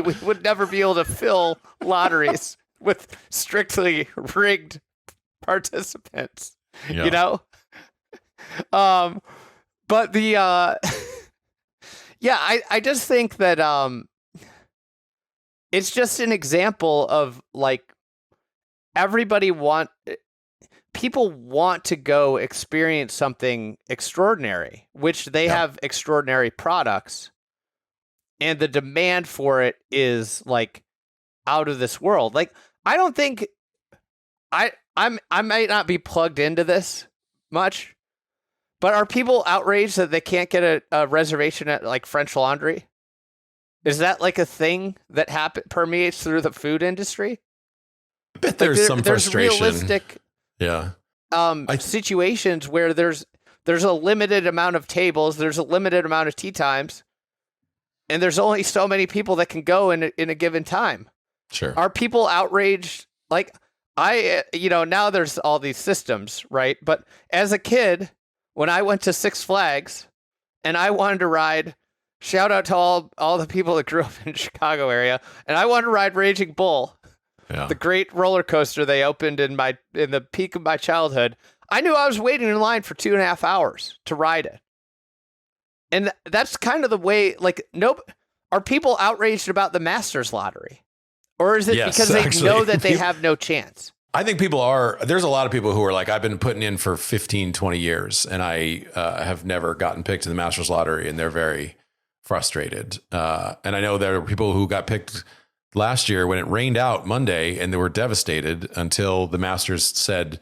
we would never be able to fill lotteries with strictly rigged participants, But I just think that it's just an example of like, people want to go experience something extraordinary, which they have extraordinary products, and the demand for it is like out of this world. Like, I don't think I might not be plugged into this much, but are people outraged that they can't get a reservation at like French Laundry? Is that like a thing that permeates through the food industry? I bet there's some frustration. There's realistic situations where there's a limited amount of tables, there's a limited amount of tee times, and there's only so many people that can go in a given time. Sure. Are people outraged? Like, now there's all these systems, right? But as a kid, when I went to Six Flags and I wanted to ride, shout out to all the people that grew up in the Chicago area, and I wanted to ride Raging Bull. Yeah. The great roller coaster they opened in the peak of my childhood. I knew I was waiting in line for 2.5 hours to ride it. And that's kind of the way, like, are people outraged about the Masters lottery? Or is it because they know that they have no chance? I think people are. There's a lot of people who are like, I've been putting in for 15, 20 years, and I have never gotten picked in the Masters lottery, and they're very frustrated. And I know there are people who got picked last year when it rained out Monday, and they were devastated until the Masters said,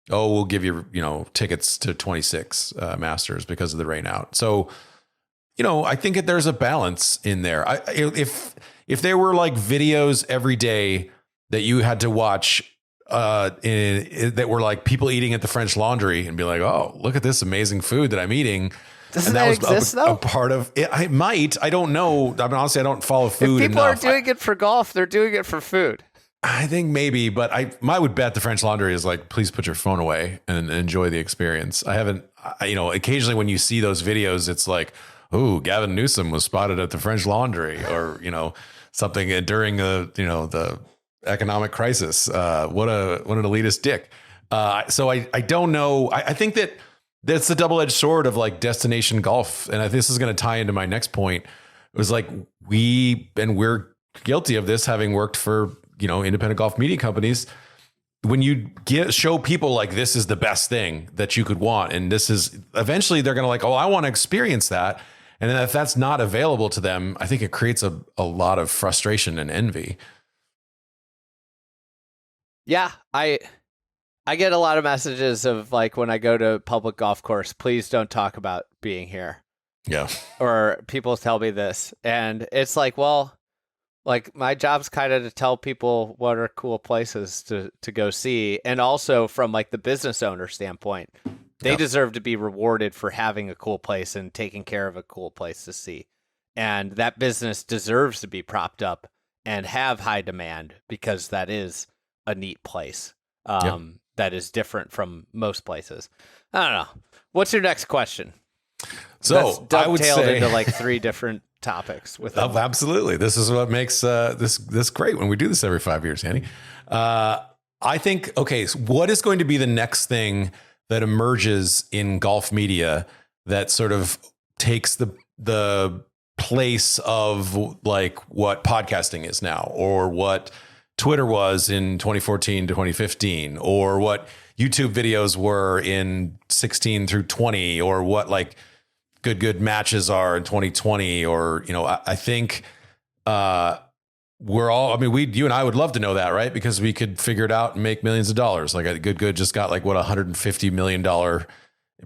"Oh, we'll give you, tickets to 26 Masters because of the rain out." So, I think that there's a balance in there. If there were like videos every day that you had to watch that were like people eating at the French Laundry and be like, oh, look at this amazing food that I'm eating. Doesn't that exist, though? A part of it. I might. I don't know. I mean, honestly, I don't follow food If people enough. are doing it for golf, they're doing it for food. I think maybe, but I would bet the French Laundry is like, please put your phone away and enjoy the experience. I haven't, occasionally when you see those videos, it's like, oh, Gavin Newsom was spotted at the French Laundry, or, something during the economic crisis. What an elitist dick. So I don't know. I think that's the double-edged sword of like destination golf. And I think this is going to tie into my next point. It was like, we're guilty of this, having worked for, independent golf media companies. When you show people like, this is the best thing that you could want, and this is, eventually they're going to like, oh, I want to experience that. And then if that's not available to them, I think it creates a lot of frustration and envy. Yeah, I get a lot of messages of like, when I go to a public golf course, please don't talk about being here. Yeah. Or people tell me this, and it's like, well, like my job's kind of to tell people what are cool places to go see. And also from like the business owner standpoint, they deserve to be rewarded for having a cool place and taking care of a cool place to see. And that business deserves to be propped up and have high demand, because that is a neat place. That is different from most places. I don't know. What's your next question? So that's I would dovetailed say into like 3 different topics with absolutely. This is what makes this great when we do this every 5 years, Andy. I think, okay, so what is going to be the next thing that emerges in golf media that sort of takes the place of like what podcasting is now, or what Twitter was in 2014 to 2015, or what YouTube videos were in 16 through 20, or what like good matches are in 2020, or, I think we're all, you and I would love to know that, right? Because we could figure it out and make millions of dollars. Like a good just got like $150 million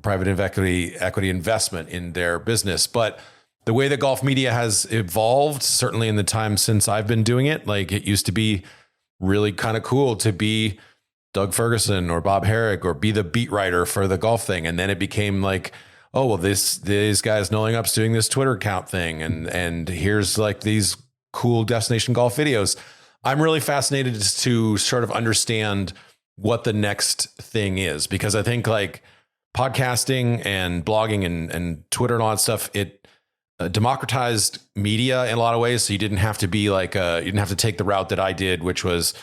private equity investment in their business. But the way that golf media has evolved, certainly in the time since I've been doing it, like it used to be really kind of cool to be Doug Ferguson or Bob Herrick or be the beat writer for the golf thing. And then it became like, oh, well, these guys Noling Up's doing this Twitter account thing. And here's like these cool destination golf videos. I'm really fascinated to sort of understand what the next thing is, because I think like podcasting and blogging and Twitter and all that stuff, it democratized media in a lot of ways. So you didn't have to be like, you didn't have to take the route that I did, which was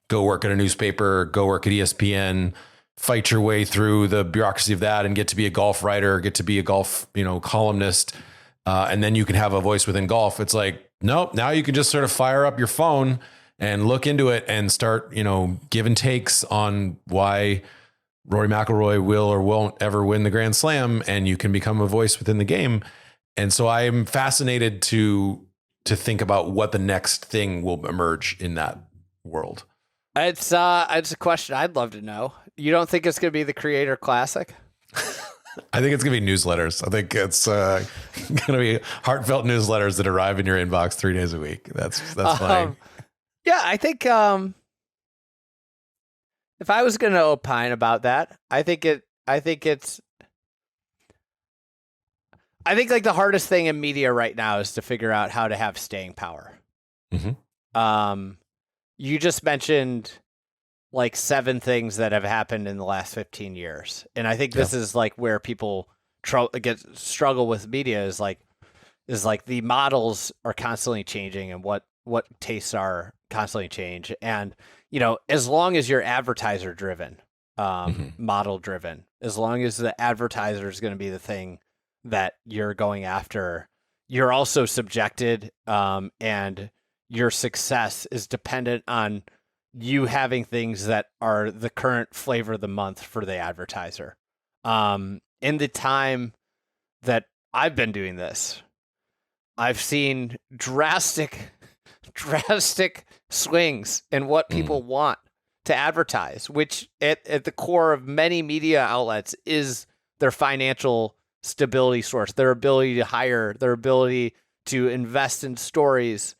go work at a newspaper, go work at ESPN, fight your way through the bureaucracy of that and get to be a golf writer, get to be a golf, columnist. And then you can have a voice within golf. It's like, nope, now you can just sort of fire up your phone and look into it and start, giving takes on why Rory McIlroy will or won't ever win the Grand Slam. And you can become a voice within the game. And so I'm fascinated to think about what the next thing will emerge in that world. It's a question I'd love to know. You don't think it's going to be the Creator Classic? I think it's going to be newsletters. I think it's going to be heartfelt newsletters that arrive in your inbox 3 days a week. That's fine. Yeah, I think if I was going to opine about that, I think like the hardest thing in media right now is to figure out how to have staying power. Mm-hmm. You just mentioned like 7 things that have happened in the last 15 years. And I think this is like where people struggle with media is like the models are constantly changing and what tastes are constantly change. And, as long as you're advertiser driven, model driven, as long as the advertiser is going to be the thing that you're going after, you're also subjected, and your success is dependent on you having things that are the current flavor of the month for the advertiser. In the time that I've been doing this, I've seen drastic swings in what people want to advertise, which at the core of many media outlets is their financial stability source, their ability to hire, their ability to invest in stories.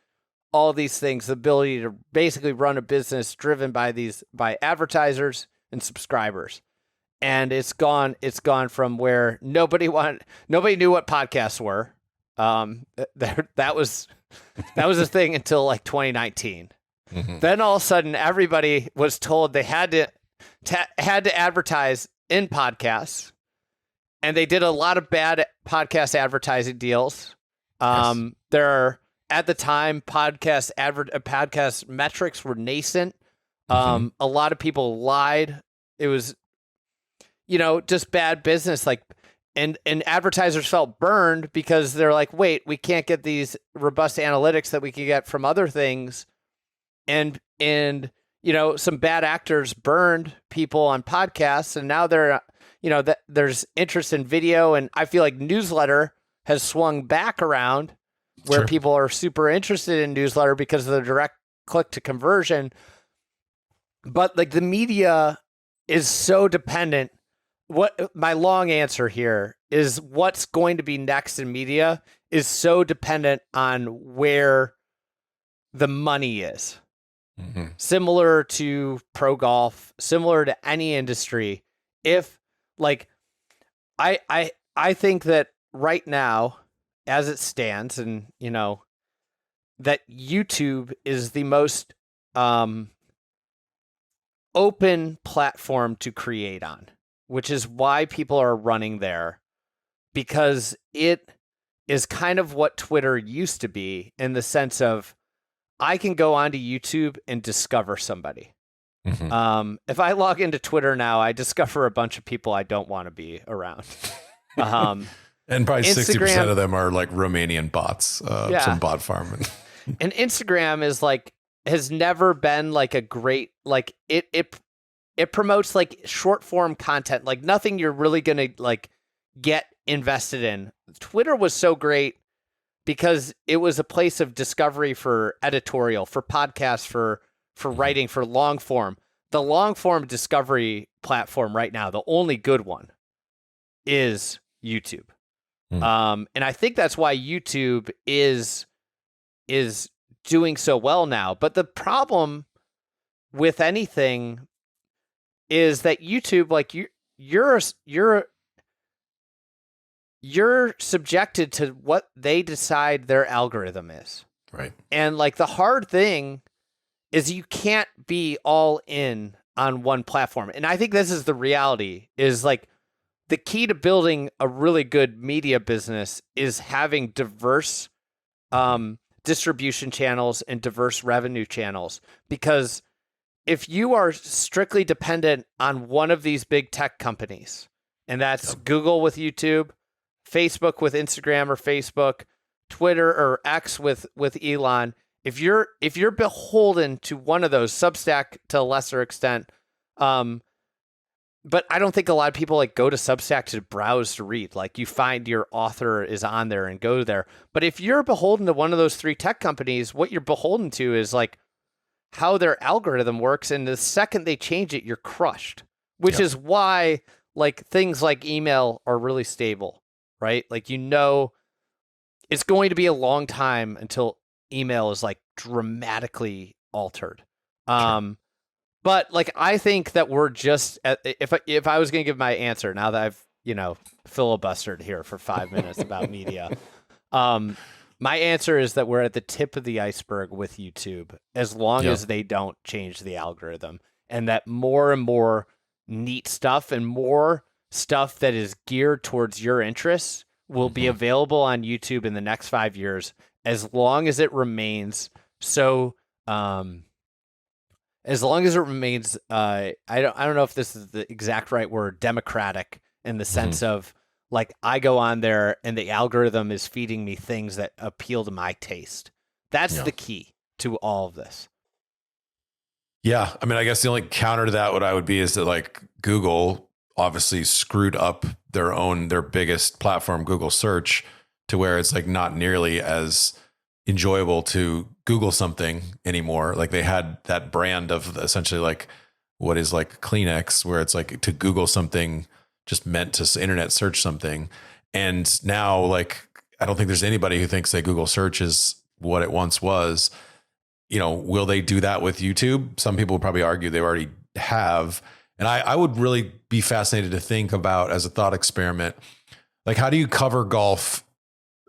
all these things, the ability to basically run a business driven by advertisers and subscribers. And it's gone from where nobody knew what podcasts were. That was a thing until like 2019. Mm-hmm. Then all of a sudden everybody was told they had to advertise in podcasts, and they did a lot of bad podcast advertising deals. Yes. There are, at the time, podcast metrics were nascent. A lot of people lied. It was, just bad business. Like, and advertisers felt burned because they're like, wait, we can't get these robust analytics that we can get from other things. And some bad actors burned people on podcasts, and now they're, that there's interest in video. And I feel like newsletter has swung back around where Sure. people are super interested in newsletter because of the direct click to conversion. But like the media is so dependent. What my long answer here is, what's going to be next in media is so dependent on where the money is. Mm-hmm. Similar to pro golf, similar to any industry. If like, I think that right now, as it stands, and that YouTube is the most open platform to create on, which is why people are running there, because it is kind of what Twitter used to be, in the sense of, I can go onto YouTube and discover somebody. Mm-hmm. If I log into Twitter now, I discover a bunch of people I don't want to be around. And probably 60% Instagram- of them are like Romanian bots, some bot farm. And Instagram is like, has never been like a great, like it promotes like short form content, like nothing you're really going to like get invested in. Twitter was so great because it was a place of discovery for editorial, for podcasts, for writing, for long form. The long form discovery platform right now, the only good one, is YouTube. And I think that's why YouTube is doing so well now. But the problem with anything is that YouTube, like you're subjected to what they decide their algorithm is. Right. And like the hard thing is you can't be all in on one platform. And I think this is the reality, is like the key to building a really good media business is having diverse distribution channels and diverse revenue channels. Because if you are strictly dependent on one of these big tech companies, and that's Google with YouTube, Facebook with Instagram or Facebook, Twitter or X with Elon, if you're beholden to one of those, Substack to a lesser extent, but I don't think a lot of people like go to Substack to browse to read. Like, you find your author is on there and go there. But if you're beholden to one of those three tech companies, what you're beholden to is like how their algorithm works. And the second they change it, you're crushed, which is why like things like email are really stable, right? Like, it's going to be a long time until email is like dramatically altered. Sure. But like, I think that we're just if I was going to give my answer, now that I've, filibustered here for 5 minutes about media, my answer is that we're at the tip of the iceberg with YouTube, as long as they don't change the algorithm, and that more and more neat stuff and more stuff that is geared towards your interests will be available on YouTube in the next 5 years, as long as it remains so. As long as it remains, I don't know if this is the exact right word, democratic, in the sense of like, I go on there and the algorithm is feeding me things that appeal to my taste. That's the key to all of this. Yeah. I mean, I guess the only counter to that, what I would be, is that like Google obviously screwed up their biggest platform, Google search, to where it's like not nearly as enjoyable to Google something anymore. Like, they had that brand of essentially like what is like Kleenex, where it's like to Google something just meant to internet search something. And now, like, I don't think there's anybody who thinks that Google search is what it once was. will they do that with YouTube? Some people would probably argue they already have. And I would really be fascinated to think about, as a thought experiment, like, how do you cover golf,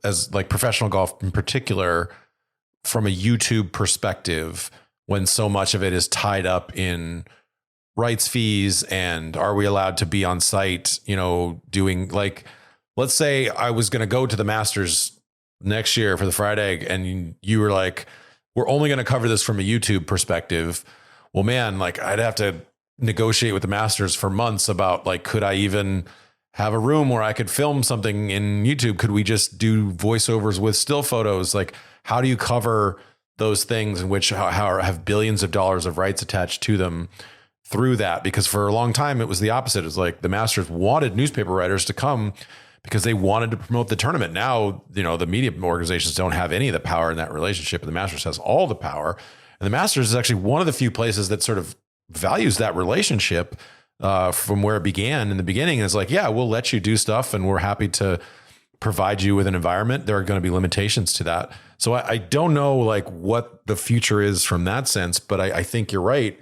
as like professional golf in particular, from a YouTube perspective, when so much of it is tied up in rights fees? And are we allowed to be on site, doing, like, let's say I was going to go to the Masters next year for the fried egg, and you were like, we're only going to cover this from a YouTube perspective. Well, man, like, I'd have to negotiate with the Masters for months about, like, could I even have a room where I could film something in YouTube? Could we just do voiceovers with still photos? Like, how do you cover those things in which have billions of dollars of rights attached to them through that? Because for a long time, it was the opposite. It was like the Masters wanted newspaper writers to come because they wanted to promote the tournament. Now, the media organizations don't have any of the power in that relationship, and the Masters has all the power. And the Masters is actually one of the few places that sort of values that relationship from where it began in the beginning. And it's like, yeah, we'll let you do stuff, and we're happy to provide you with an environment. There are going to be limitations to that. So I don't know, like, what the future is from that sense, but I think you're right.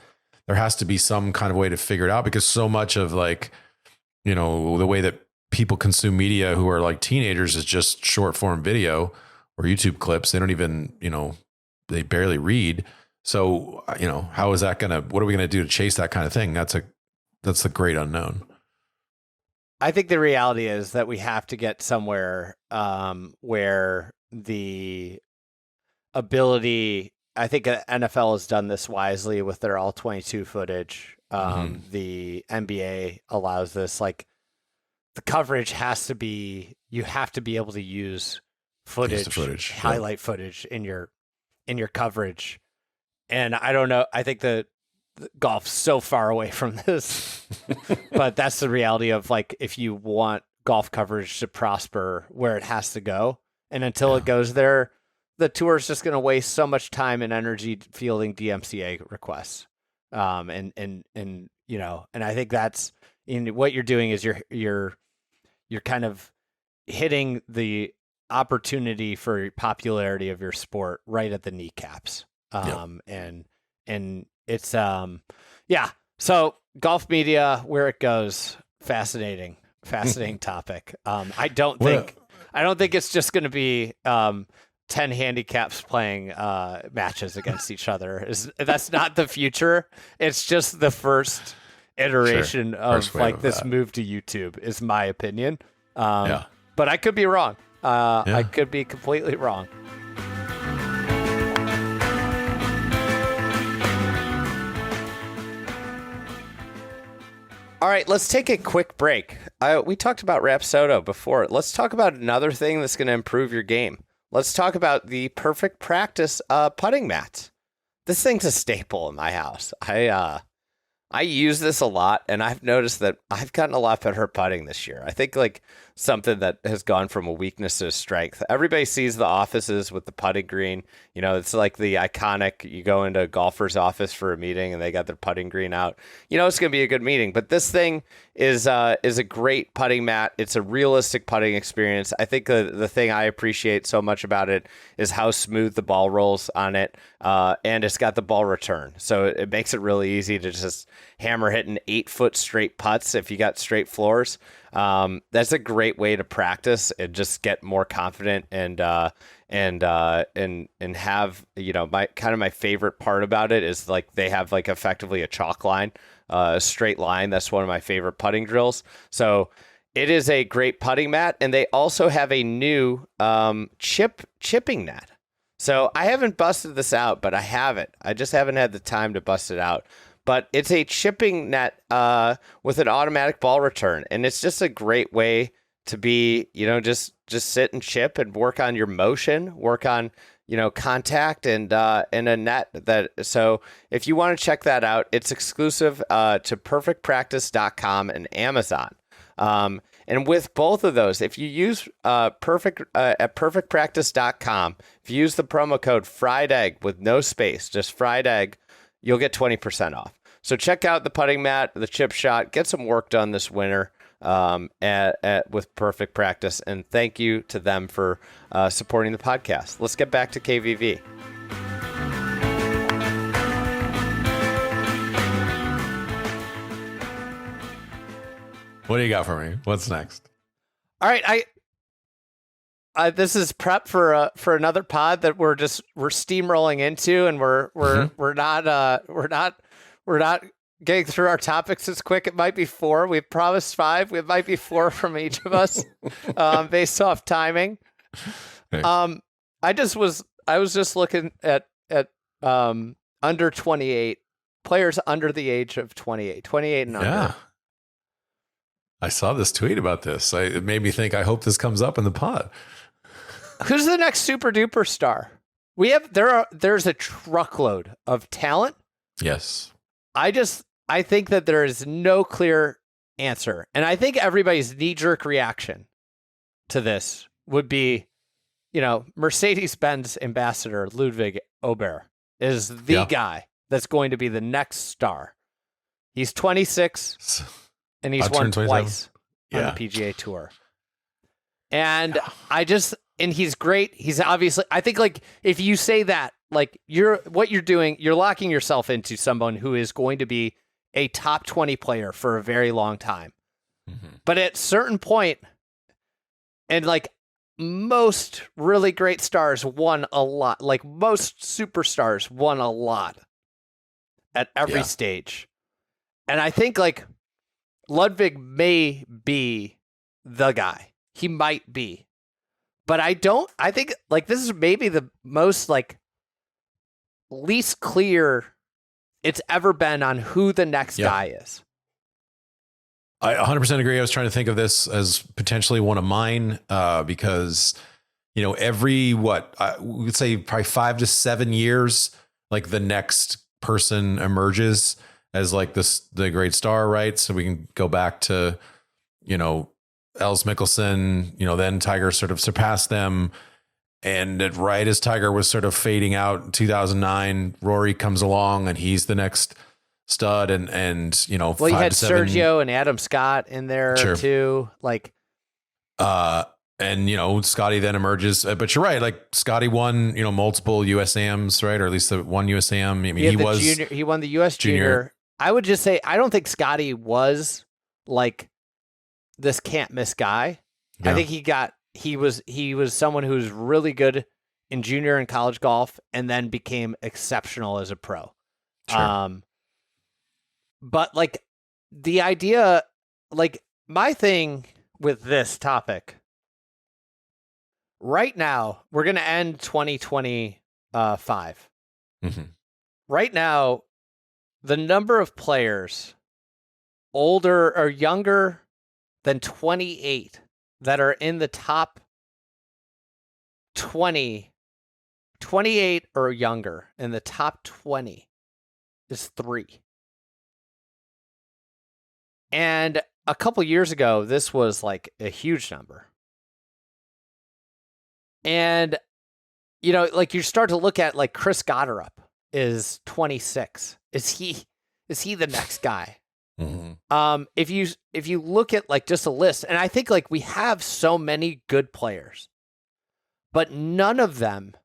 There has to be some kind of way to figure it out, because so much of, like, the way that people consume media who are like teenagers is just short form video or YouTube clips. They don't even, they barely read. So, how is that what are we going to do to chase that kind of thing? That's the great unknown. I think the reality is that we have to get somewhere where the ability, I think NFL has done this wisely with their all 22 footage. The NBA allows this, like, the coverage has to be, you have to be able to use highlight footage in your coverage. And I don't know, I think the golf's so far away from this, but that's the reality of, like, if you want golf coverage to prosper, where it has to go. And until it goes there, the tour is just going to waste so much time and energy fielding DMCA requests. And I think that's what you're doing is you're kind of hitting the opportunity for popularity of your sport right at the kneecaps. And it's, so golf media, where it goes, fascinating topic. I don't think it's just going to be, 10 handicaps playing, matches against each other. That's not the future. It's just the first iteration of this move to YouTube, is my opinion. But I could be wrong. I could be completely wrong. All right, let's take a quick break. We talked about Rapsodo before. Let's talk about another thing that's going to improve your game. Let's talk about the Perfect Practice putting mats. This thing's a staple in my house. I use this a lot, and I've noticed that I've gotten a lot better at putting this year. I think, like, something that has gone from a weakness to a strength. Everybody sees the offices with the putting green. It's like the iconic, you go into a golfer's office for a meeting and they got their putting green out. It's going to be a good meeting. But this thing is a great putting mat. It's a realistic putting experience. I think the thing I appreciate so much about it is how smooth the ball rolls on it. And it's got the ball return. So it makes it really easy to just hammer hitting 8-foot straight putts if you got straight floors. That's a great way to practice and just get more confident and have, my favorite part about it is, like, they have, like, effectively a chalk line, a straight line. That's one of my favorite putting drills. So it is a great putting mat, and they also have a new chipping net. So I haven't busted this out, but I have it. I just haven't had the time to bust it out. But it's a chipping net with an automatic ball return, and it's just a great way to be, just sit and chip and work on your motion, work on, contact and a net. So if you want to check that out, it's exclusive to perfectpractice.com and Amazon. And with both of those, if you use at perfectpractice.com, if you use the promo code fried egg with no space, just fried egg, you'll get 20% off. So check out the putting mat, the chip shot, get some work done this winter with Perfect Practice. And thank you to them for supporting the podcast. Let's get back to KVV. What do you got for me? What's next? All right, this is prep for another pod that we're steamrolling into, and we're not getting through our topics as quick. It might be 4. We've promised 5. It might be 4 from each of us, based off timing. Okay. I was just looking at under 28 players under the age of 28 and under. Yeah. I saw this tweet about this. It made me think, I hope this comes up in the pod. Who's the next super duper star? There's a truckload of talent. Yes. I think that there is no clear answer. And I think everybody's knee-jerk reaction to this would be, Mercedes-Benz ambassador Ludwig Ober is the guy that's going to be the next star. He's 26 and he's won twice on the PGA Tour. And and he's great. He's obviously, I think, like, if you say that, like, you're locking yourself into someone who is going to be a top 20 player for a very long time. Mm-hmm. But at a certain point, and like most really great stars won a lot, like most superstars won a lot at every stage. And I think, like, Ludwig may be the guy. He might be. But I think, like, this is maybe the most, like, least clear it's ever been on who the next guy is. I 100% agree. I was trying to think of this as potentially one of mine, because, every, I would say probably 5 to 7 years, like, the next person emerges as, like, the great star, right? So we can go back to, Els Mickelson, then Tiger sort of surpassed them. And right as Tiger was sort of fading out in 2009, Rory comes along and he's the next stud. And well, you had Sergio and Adam Scott in there too. Like, and Scotty then emerges, but you're right. Like, Scotty won, multiple USAMs, right? Or at least the one USAM. I mean, he won the US Junior. I would just say, I don't think Scotty was like this can't miss guy. Yeah. I think he was someone who was really good in junior and college golf and then became exceptional as a pro. Sure. But, like, the idea, like, my thing with this topic right now, we're going to end 2025. Mm-hmm. Right now, the number of players older or younger than 28 that are in the top 20, 28 or younger in the top 20 is 3. And a couple years ago, this was like a huge number. And, like, you start to look at, like, Chris Gotterup is 26. Is he the next guy? Mm-hmm. If you look at, like, just a list, and I think, like, we have so many good players, but none of them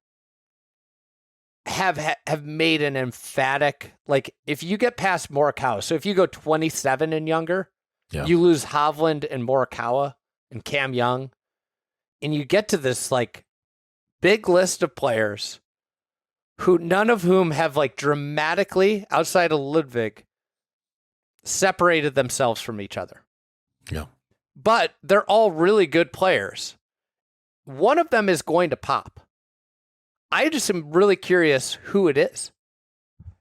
have made an emphatic, like, if you get past Morikawa, so if you go 27 and younger, you lose Hovland and Morikawa and Cam Young, and you get to this, like, big list of players who none of whom have, like, dramatically, outside of Ludwig, separated themselves from each other. Yeah. But they're all really good players. One of them is going to pop. I just am really curious who it is.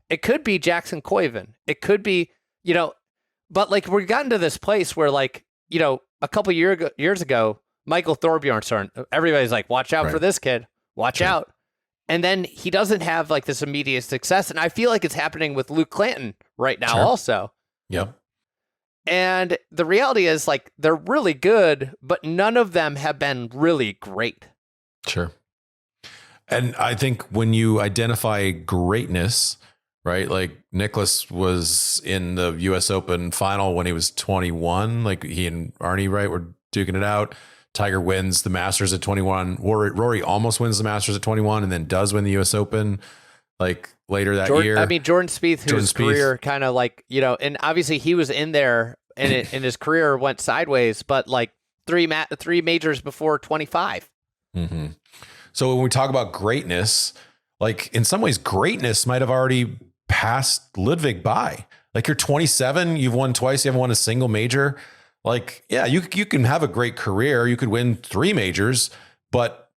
It could be Jackson Koiven. It could be, but, like, we've gotten to this place where, like, a couple years ago, Michael Thorbjornsson, everybody's like, watch out for this kid. Watch out. And then he doesn't have, like, this immediate success. And I feel like it's happening with Luke Clanton right now also. Yep. And the reality is, like, they're really good, but none of them have been really great. Sure. And I think when you identify greatness, right? Like, Nicklaus was in the US Open final when he was 21. Like, he and Arnie, right, were duking it out. Tiger wins the Masters at 21. Rory almost wins the Masters at 21 and then does win the US Open, like, later that year. I mean, Jordan Spieth, whose career kind of, like, and obviously he was in there and his career went sideways, but like three majors before 25. Mm-hmm. So when we talk about greatness, like in some ways, greatness might have already passed Ludwig by. Like you're 27, you've won twice, you haven't won a single major. Like, yeah, you can have a great career. You could win 3 majors, but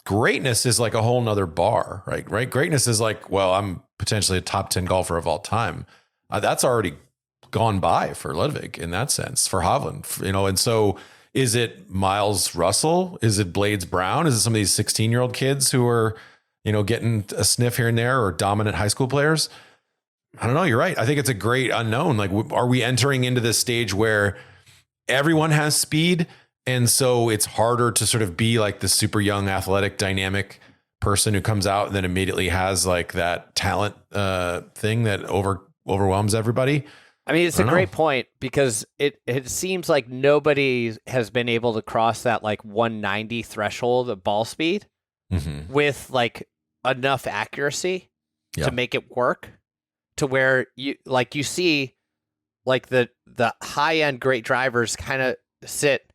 greatness is like a whole nother bar, right? Right. Greatness is like, well, I'm potentially a top 10 golfer of all time. That's already gone by for Ludwig in that sense, for Hovland, and so is it Miles Russell? Is it Blades Brown? Is it some of these 16-year-old kids who are, getting a sniff here and there, or dominant high school players? I don't know. You're right. I think it's a great unknown. Like, are we entering into this stage where everyone has speed, and so it's harder to sort of be like the super young, athletic, dynamic person who comes out and then immediately has like that talent thing that overwhelms everybody? I mean, it's a great point, because it seems like nobody has been able to cross that like 190 threshold of ball speed with like enough accuracy to make it work, to where you see like the high end great drivers kind of sit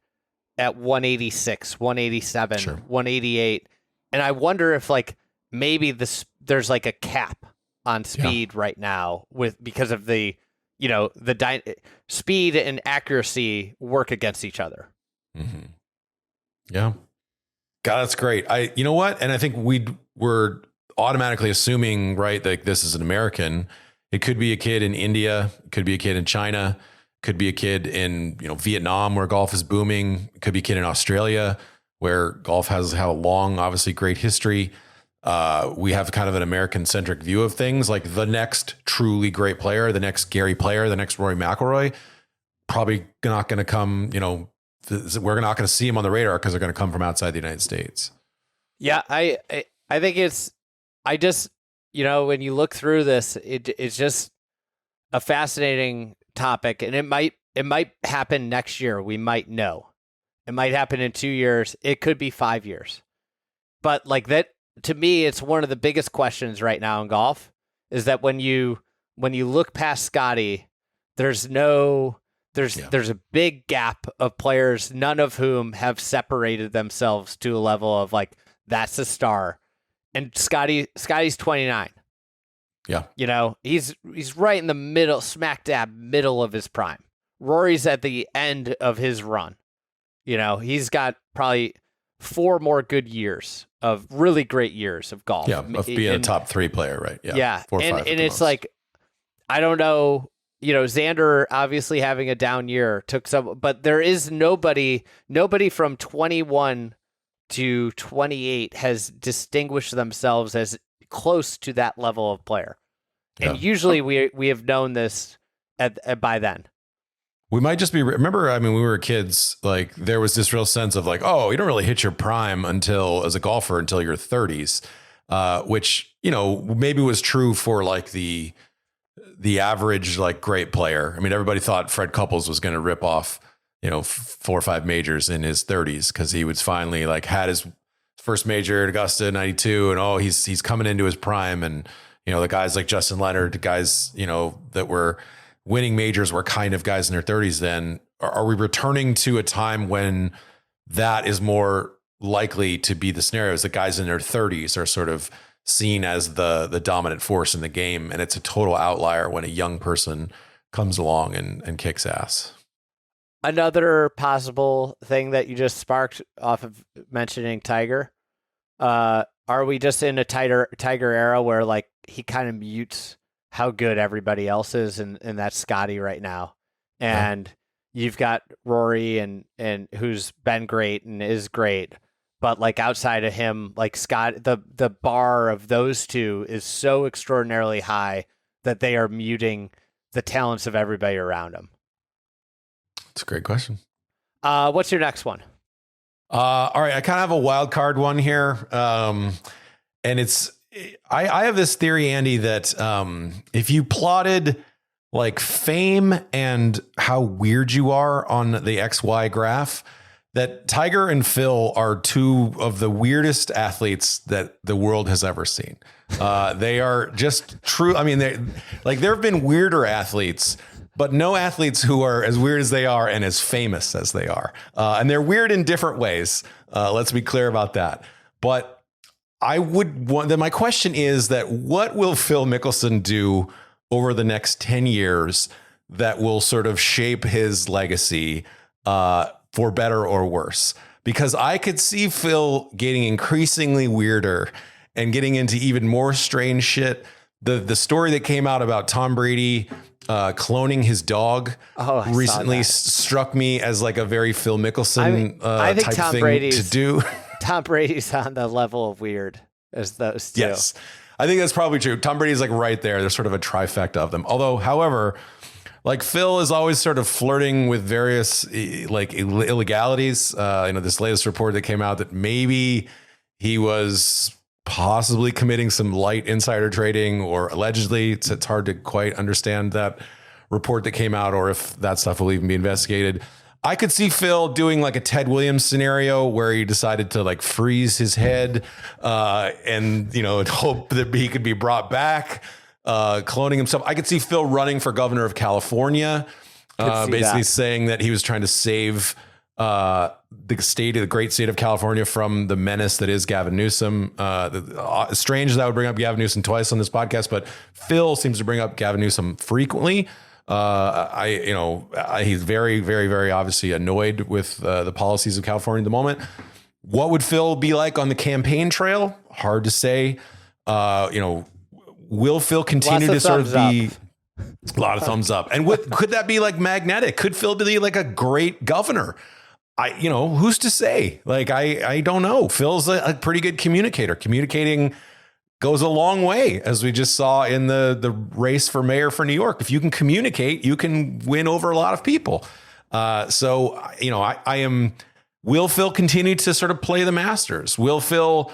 at 186, 187, 188. And I wonder if like maybe there's like a cap on speed right now because of the speed and accuracy work against each other. Mm-hmm. Yeah. God, that's great. You know what? And I think we're automatically assuming, right, like this is an American. It could be a kid in India, it could be a kid in China, could be a kid in, Vietnam, where golf is booming. It could be a kid in Australia, where golf has had a long, obviously great history. We have kind of an American-centric view of things. Like the next truly great player, the next Gary Player, the next Rory McIlroy, probably not going to come, we're not going to see him on the radar because they're going to come from outside the United States. Yeah, I think when you look through this, it's just a fascinating topic, and it might happen next year. We might know. It might happen in 2 years. It could be 5 years. But like that, to me, it's one of the biggest questions right now in golf, is that when you look past Scotty, there's a big gap of players, none of whom have separated themselves to a level of like, that's a star. And Scotty's 29. Yeah. He's right in the middle, smack dab middle of his prime. Rory's at the end of his run. He's got probably 4 more good years of really great years of golf. Yeah, of being a top 3 player, right? Yeah. 4 or 5 and it's like, I don't know, Xander obviously having a down year took some, but there is nobody from 21 to 28 has distinguished themselves as close to that level of player. And usually we have known this by then. We might just be, remember, I mean, when we were kids, like there was this real sense of like, oh, you don't really hit your prime as a golfer until your 30s, which, maybe was true for like the average, like great player. I mean, everybody thought Fred Couples was going to rip off, 4 or 5 majors in his 30s, because he was finally like had his first major at Augusta in 92. And he's coming into his prime. And, the guys like Justin Leonard, guys, that were winning majors were kind of guys in their 30s then. Are we returning to a time when that is more likely to be the scenarios? The guys in their 30s are sort of seen as the dominant force in the game, and it's a total outlier when a young person comes along and kicks ass. Another possible thing that you just sparked off of mentioning Tiger, are we just in a Tiger era where like he kind of mutes how good everybody else is, and that's Scotty right now, and you've got Rory and who's been great and is great, but like outside of him, like Scott, the bar of those two is so extraordinarily high that they are muting the talents of everybody around them. That's a great question. What's your next one? All right, I kind of have a wild card one here, and it's. I have this theory, Andy, that if you plotted like fame and how weird you are on the XY graph, that Tiger and Phil are 2 of the weirdest athletes that the world has ever seen. They are just true. I mean, there have been weirder athletes, but no athletes who are as weird as they are and as famous as they are. And they're weird in different ways. Let's be clear about that. But I would want that. My question is that what will Phil Mickelson do over the next 10 years that will sort of shape his legacy for better or worse? Because I could see Phil getting increasingly weirder and getting into even more strange shit. The story that came out about Tom Brady cloning his dog recently struck me as like a very Phil Mickelson I think type Tom thing Brady's, to do. Tom Brady's on the level of weird as those two. Yes, I think that's probably true. Tom Brady's like right there. There's sort of a trifecta of them. Although, however, like Phil is always sort of flirting with various like illegalities. This latest report that came out that maybe he was possibly committing some light insider trading, or allegedly. It's hard to quite understand that report that came out, or if that stuff will even be investigated. I could see Phil doing like a Ted Williams scenario where he decided to like freeze his head and hope that he could be brought back, cloning himself. I could see Phil running for governor of California, basically saying that he was trying to save the great state of California from the menace that is Gavin Newsom. Strange that I would bring up Gavin Newsom twice on this podcast, but Phil seems to bring up Gavin Newsom frequently. He's very, very, very obviously annoyed with the policies of California at the moment. What would Phil be like on the campaign trail? Hard to say. Will Phil continue to sort of be a lot of thumbs up? And could that be like magnetic? Could Phil be like a great governor? Who's to say? Like, I don't know. Phil's a pretty good communicator. Communicating goes a long way, as we just saw in the race for mayor for New York. If you can communicate, you can win over a lot of people. Will Phil continue to sort of play the Masters? Will Phil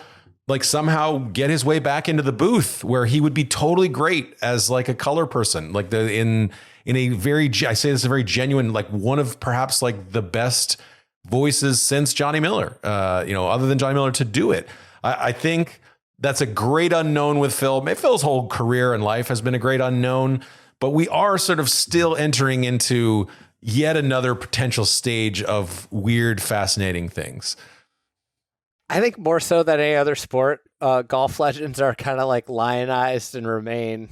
like somehow get his way back into the booth where he would be totally great as like a color person, like in a very, I say this is a very genuine, like one of perhaps like the best voices since Johnny Miller, other than Johnny Miller to do it. I think that's a great unknown with Phil. Phil's whole career and life has been a great unknown, but we are sort of still entering into yet another potential stage of weird, fascinating things. I think more so than any other sport, golf legends are kind of like lionized and remain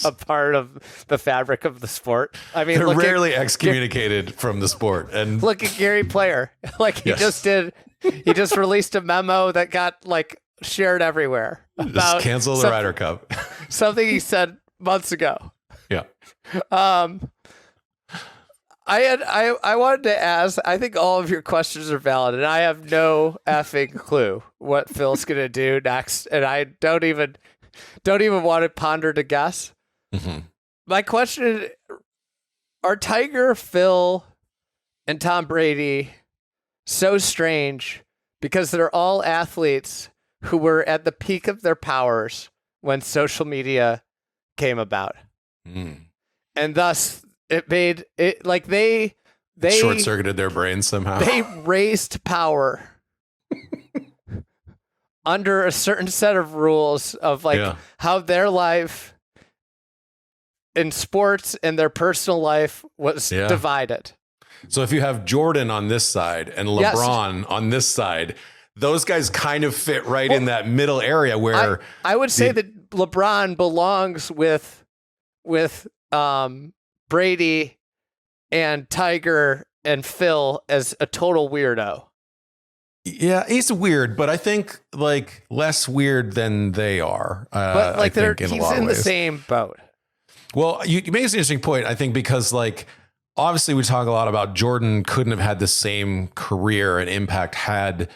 a part of the fabric of the sport. I mean, they're rarely excommunicated from the sport. And look at Gary Player. Like he just released a memo that got like shared everywhere about just cancel the Ryder Cup. Something he said months ago. Yeah. I wanted to ask, I think all of your questions are valid, and I have no effing clue what Phil's going to do next, and I don't even want to ponder to guess. Mm-hmm. My question is, are Tiger, Phil, and Tom Brady so strange because they're all athletes who were at the peak of their powers when social media came about? And thus it made it like they short-circuited their brains somehow. They raised power under a certain set of rules of how their life in sports and their personal life was divided. So if you have Jordan on this side and LeBron on this side, those guys kind of fit right in that middle area where I would say that LeBron belongs with Brady and Tiger and Phil as a total weirdo. Yeah, he's weird, but I think like less weird than they are. But like he's in the same boat. Well, you make an interesting point, I think, because like obviously we talk a lot about Jordan couldn't have had the same career and impact had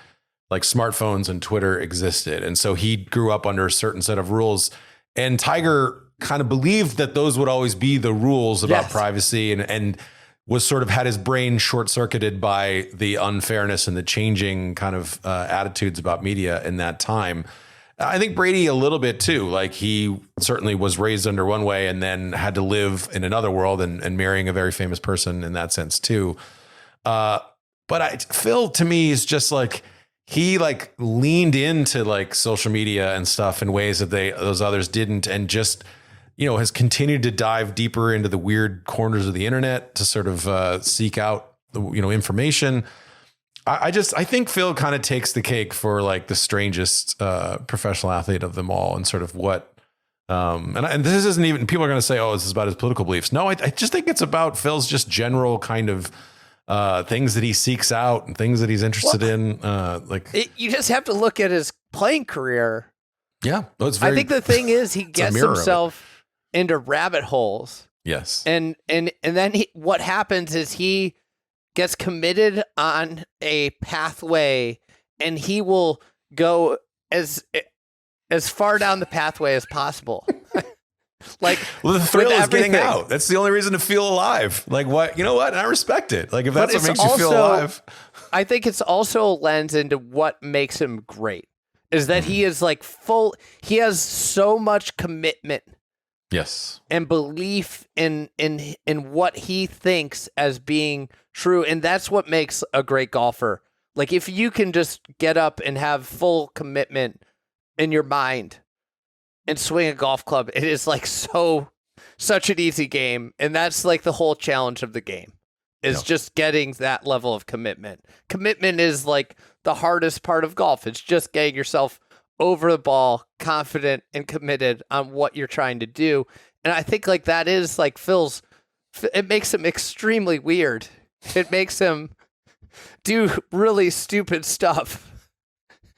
like smartphones and Twitter existed. And so he grew up under a certain set of rules, and Tiger kind of believed that those would always be the rules about privacy and was sort of had his brain short circuited by the unfairness and the changing kind of attitudes about media in that time. I think Brady a little bit too, like he certainly was raised under one way and then had to live in another world and marrying a very famous person in that sense too. Phil to me is just like, he like leaned into like social media and stuff in ways that those others didn't. And just, has continued to dive deeper into the weird corners of the internet to sort of seek out the, information. I think Phil kind of takes the cake for like the strangest professional athlete of them all, and sort of what, and this isn't even, people are going to say, oh, this is about his political beliefs. No, I just think it's about Phil's just general kind of things that he seeks out and things that he's interested in. You just have to look at his playing career. Yeah. I think the thing is he gets himself into rabbit holes. Yes. And then what happens is he gets committed on a pathway, and he will go as far down the pathway as possible. Like, well, the thrill is getting out. That's the only reason to feel alive. Like, what, you know what? And I respect it. Like, if that's what makes you feel alive. I think it's also a lens into what makes him great, is that he is like he has so much commitment. Yes. And belief in what he thinks as being true. And that's what makes a great golfer. Like, if you can just get up and have full commitment in your mind and swing a golf club, it is like such an easy game. And that's like the whole challenge of the game, is just getting that level of commitment. Commitment is like the hardest part of golf. It's just getting yourself over the ball, confident and committed on what you're trying to do. And I think like that is like Phil's, it makes him extremely weird. It makes him do really stupid stuff.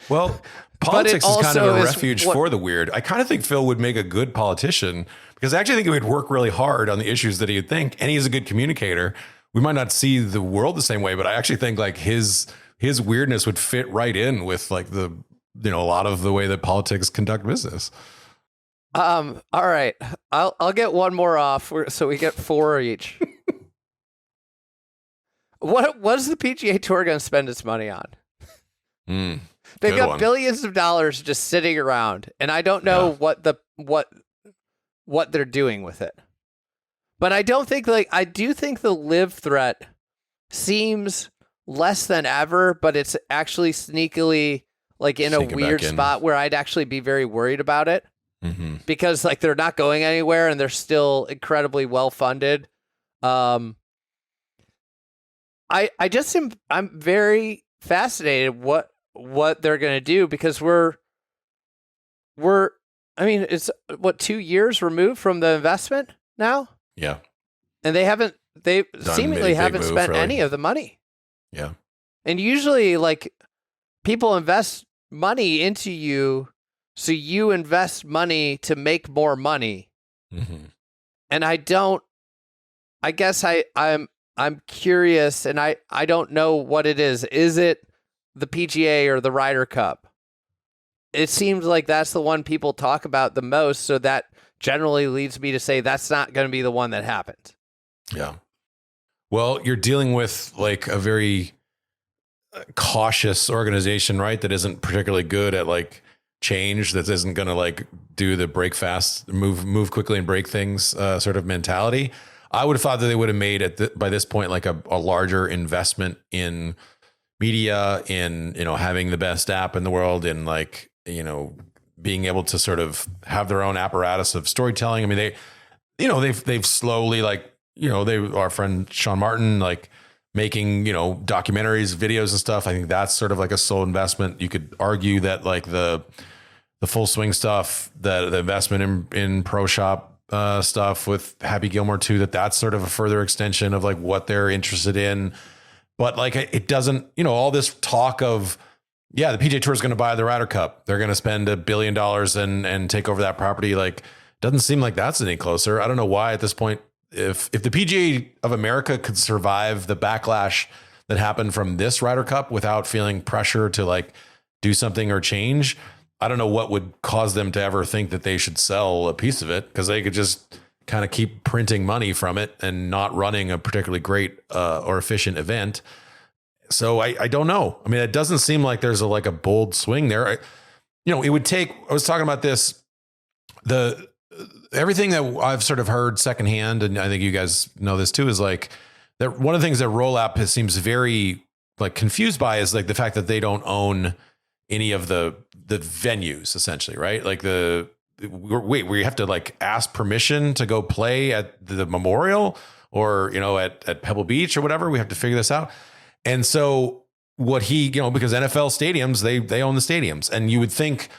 Well, politics is kind of a refuge for the weird. I kind of think Phil would make a good politician, because I actually think he would work really hard on the issues that he would think, and he's a good communicator. We might not see the world the same way, but I actually think like his weirdness would fit right in with like the, a lot of the way that politics conduct business. All right. I'll get one more off, so we get 4 each. What's the PGA Tour going to spend its money on? They've got billions of dollars just sitting around, and I don't know what they're doing with it. But I do think the live threat seems less than ever, but it's actually sneakily like in a weird spot where I'd actually be very worried about it, because like they're not going anywhere and they're still incredibly well funded. I'm very fascinated what they're going to do, because it's 2 years removed from the investment now. Yeah. And they seemingly haven't spent any of the money. Yeah. And usually like people invest money into you, so you invest money to make more money. And I guess I'm curious, and I don't know what it is. Is it the PGA or the Ryder Cup? It seems like that's the one people talk about the most, so that generally leads me to say that's not going to be the one that happens. Yeah. Well, you're dealing with like a very cautious organization, right? That isn't particularly good at like change, that isn't going to like do the break fast, move quickly and break things sort of mentality. I would have thought that they would have made by this point like a larger investment in media, in having the best app in the world, in like being able to sort of have their own apparatus of storytelling. I mean, they've slowly our friend Sean Martin like making documentaries, videos and stuff. I think that's sort of like a slow investment. You could argue that like the full swing stuff, the investment in pro shop stuff with Happy Gilmore too, that's sort of a further extension of like what they're interested in. But like, it doesn't, all this talk of, the PGA Tour is going to buy the Ryder Cup. They're going to spend $1 billion and take over that property. Like, doesn't seem like that's any closer. I don't know why at this point, if the PGA of America could survive the backlash that happened from this Ryder Cup without feeling pressure to like do something or change, I don't know what would cause them to ever think that they should sell a piece of it, because they could just kind of keep printing money from it and not running a particularly great or efficient event. So I don't know. I mean, it doesn't seem like there's a bold swing there. It would take, I was talking about this, everything that I've sort of heard secondhand, and I think you guys know this too, is like that one of the things that Roll App seems very like confused by is like the fact that they don't own any of the venues essentially, right? Like wait, we have to like ask permission to go play at the Memorial or, at Pebble Beach or whatever. We have to figure this out. And so what because NFL stadiums, they own the stadiums. And you would think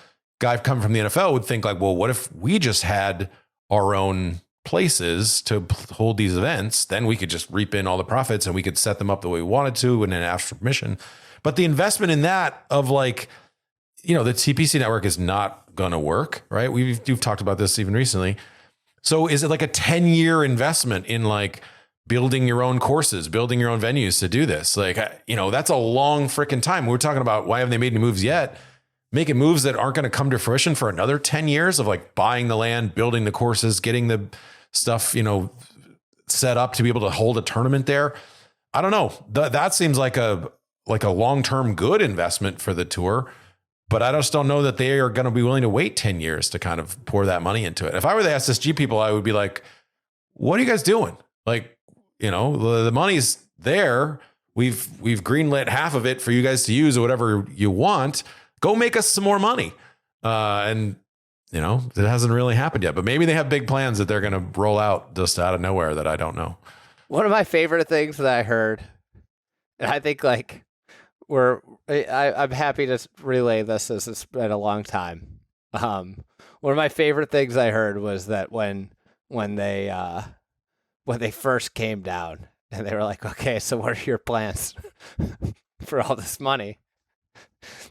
guy coming from the NFL would think like, well, what if we just had our own places to hold these events? Then we could just reap in all the profits and we could set them up the way we wanted to and then ask for permission. But the investment in that of like, the TPC network is not going to work, right? We've talked about this even recently. So is it like a 10-year investment in like building your own courses, building your own venues to do this? Like, that's a long freaking time. We're talking about why haven't they made any moves yet? Making moves that aren't going to come to fruition for another 10 years of like buying the land, building the courses, getting the stuff, set up to be able to hold a tournament there. I don't know. That seems like a long-term good investment for the tour. But I just don't know that they are going to be willing to wait 10 years to kind of pour that money into it. If I were the SSG people, I would be like, what are you guys doing? Like, the money's there. We've greenlit half of it for you guys to use or whatever you want. Go make us some more money. And it hasn't really happened yet, but maybe they have big plans that they're going to roll out just out of nowhere that I don't know. One of my favorite things that I heard, and I think like I'm happy to relay this as it's been a long time. One of my favorite things I heard was that when they first came down and they were like, okay, so what are your plans for all this money?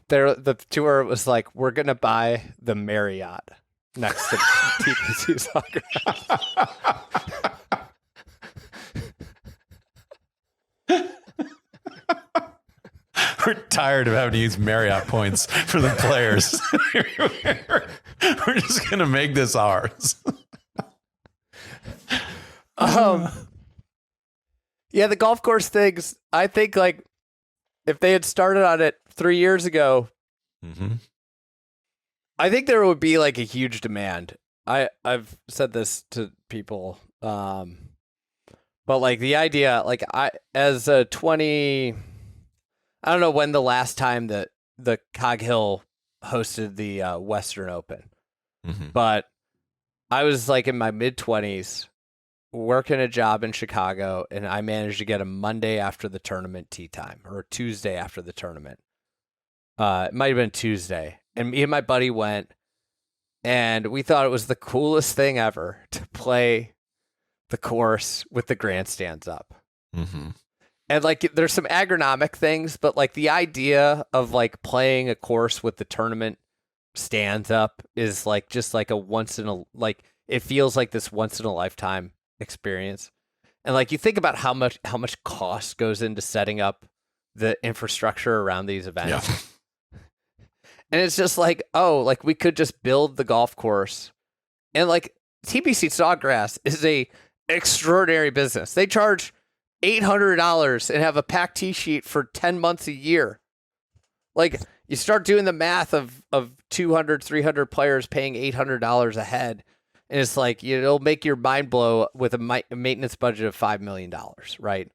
The tour was like, we're going to buy the Marriott next to TPC Soccer. We're tired of having to use Marriott points for the players. We're just going to make this ours. Yeah, the golf course things, I think like if they had started on it 3 years ago, I think there would be like a huge demand. I've said this to people, but like the idea, like I don't know when the last time that the Cog Hill hosted the Western Open, but I was like in my mid-20s working a job in Chicago, and I managed to get a Monday after the tournament tee time or a Tuesday after the tournament. It might have been Tuesday. And me and my buddy went, and we thought it was the coolest thing ever to play the course with the grandstands up. And like, there's some agronomic things, but like the idea of like playing a course with the tournament stands up is like just like it feels like this once in a lifetime experience. And like you think about how much cost goes into setting up the infrastructure around these events. Yeah. And it's just like, oh, like we could just build the golf course. And like TPC Sawgrass is a extraordinary business. They charge $800 and have a packed tee sheet for 10 months a year. Like you start doing the math of 200, 300 players paying $800 a head. And it's like, it'll make your mind blow with a maintenance budget of $5 million, right?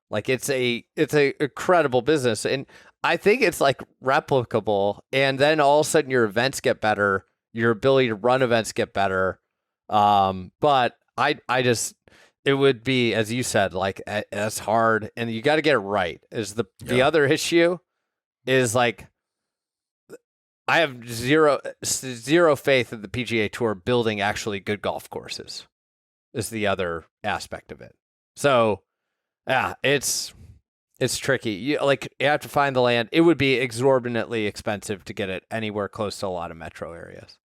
Like it's a incredible business. And I think it's like replicable. And then all of a sudden your events get better. Your ability to run events get better. But it would be, as you said, like as hard, and you got to get it right. The other issue is like, I have zero faith in the PGA Tour building actually good golf courses is the other aspect of it. So yeah, it's tricky. You have to find the land. It would be exorbitantly expensive to get it anywhere close to a lot of metro areas.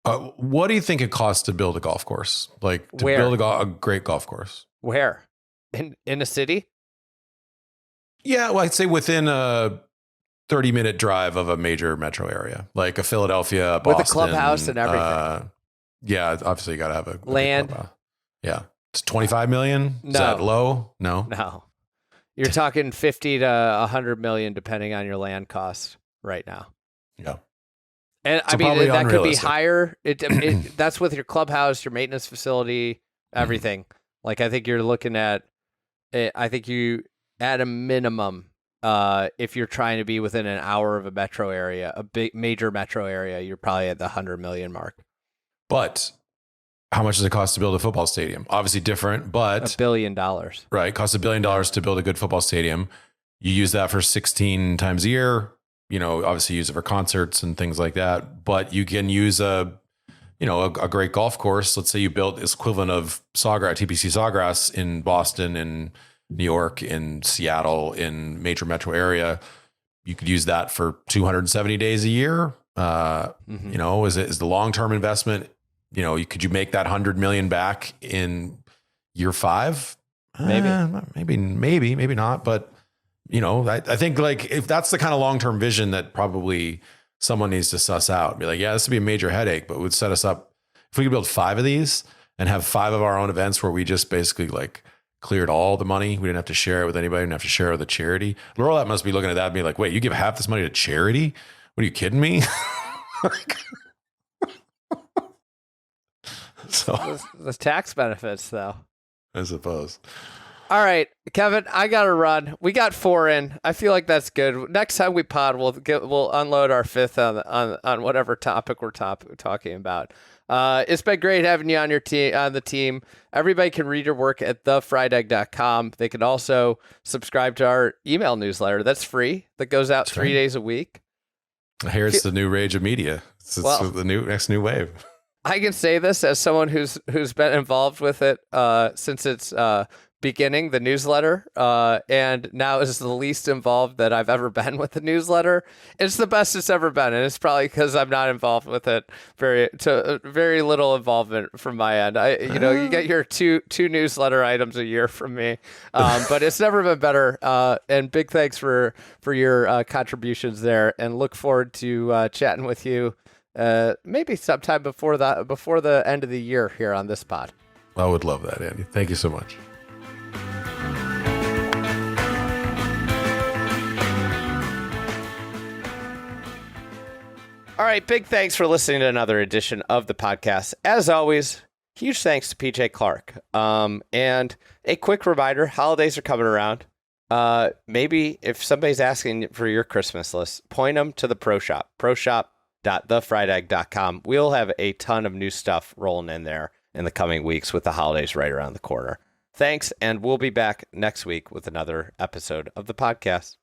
What do you think it costs to build a golf course? Like to build a great golf course? Where? In a city? Yeah, well, I'd say within a 30-minute drive of a major metro area, like a Philadelphia, Boston. With a clubhouse and everything. Yeah, obviously you got to have a land. Yeah. It's 25 million. No. Is that low? No. You're talking 50 to 100 million, depending on your land costs right now. Yeah. And so I mean, that could be higher. That's with your clubhouse, your maintenance facility, everything. Like, I think you're looking at, I think you, at a minimum, if you're trying to be within an hour of a metro area, a big major metro area, you're probably at the 100 million mark. But how much does it cost to build a football stadium? Obviously different, but $1 billion. right. It costs $1 billion to build a good football stadium. You use that for 16 times a year, obviously use it for concerts and things like that, but you can use a great golf course. Let's say you built this equivalent of Sawgrass, TPC Sawgrass in Boston, in New York, in Seattle, in major metro area. You could use that for 270 days a year. Is the long-term investment, could you make that 100 million back in year 5? Maybe not. But, I think like if that's the kind of long-term vision that probably someone needs to suss out, be like, yeah, this would be a major headache, but would set us up. If we could build 5 of these and have 5 of our own events where we just basically like cleared all the money. We didn't have to share it with anybody. We didn't have to share it with a charity. Laurel must be looking at that and be like, wait, you give half this money to charity? What are you kidding me? So The tax benefits, though. I suppose. All right, Kevin, I got to run. We got 4 in. I feel like that's good. Next time we pod, we'll unload our 5th on whatever topic we're talking about. It's been great having you on the team. Everybody can read your work at thefriedegg.com. They can also subscribe to our email newsletter. That's free. That goes out 3 days a week. I hear it's the new rage of media. It's the next new wave. I can say this as someone who's been involved with it since its beginning, the newsletter, and now is the least involved that I've ever been with the newsletter. It's the best it's ever been, and it's probably because I'm not involved with it. Very little involvement from my end. You get your two newsletter items a year from me, but it's never been better. And big thanks for your contributions there, and look forward to chatting with you. Maybe sometime before the end of the year here on this pod. I would love that, Andy. Thank you so much. All right, big thanks for listening to another edition of the podcast. As always, huge thanks to PJ Clark. And a quick reminder, holidays are coming around. Maybe if somebody's asking for your Christmas list, point them to the Pro Shop, proshop.thefriedegg.com. We'll have a ton of new stuff rolling in there in the coming weeks with the holidays right around the corner. Thanks, and we'll be back next week with another episode of the podcast.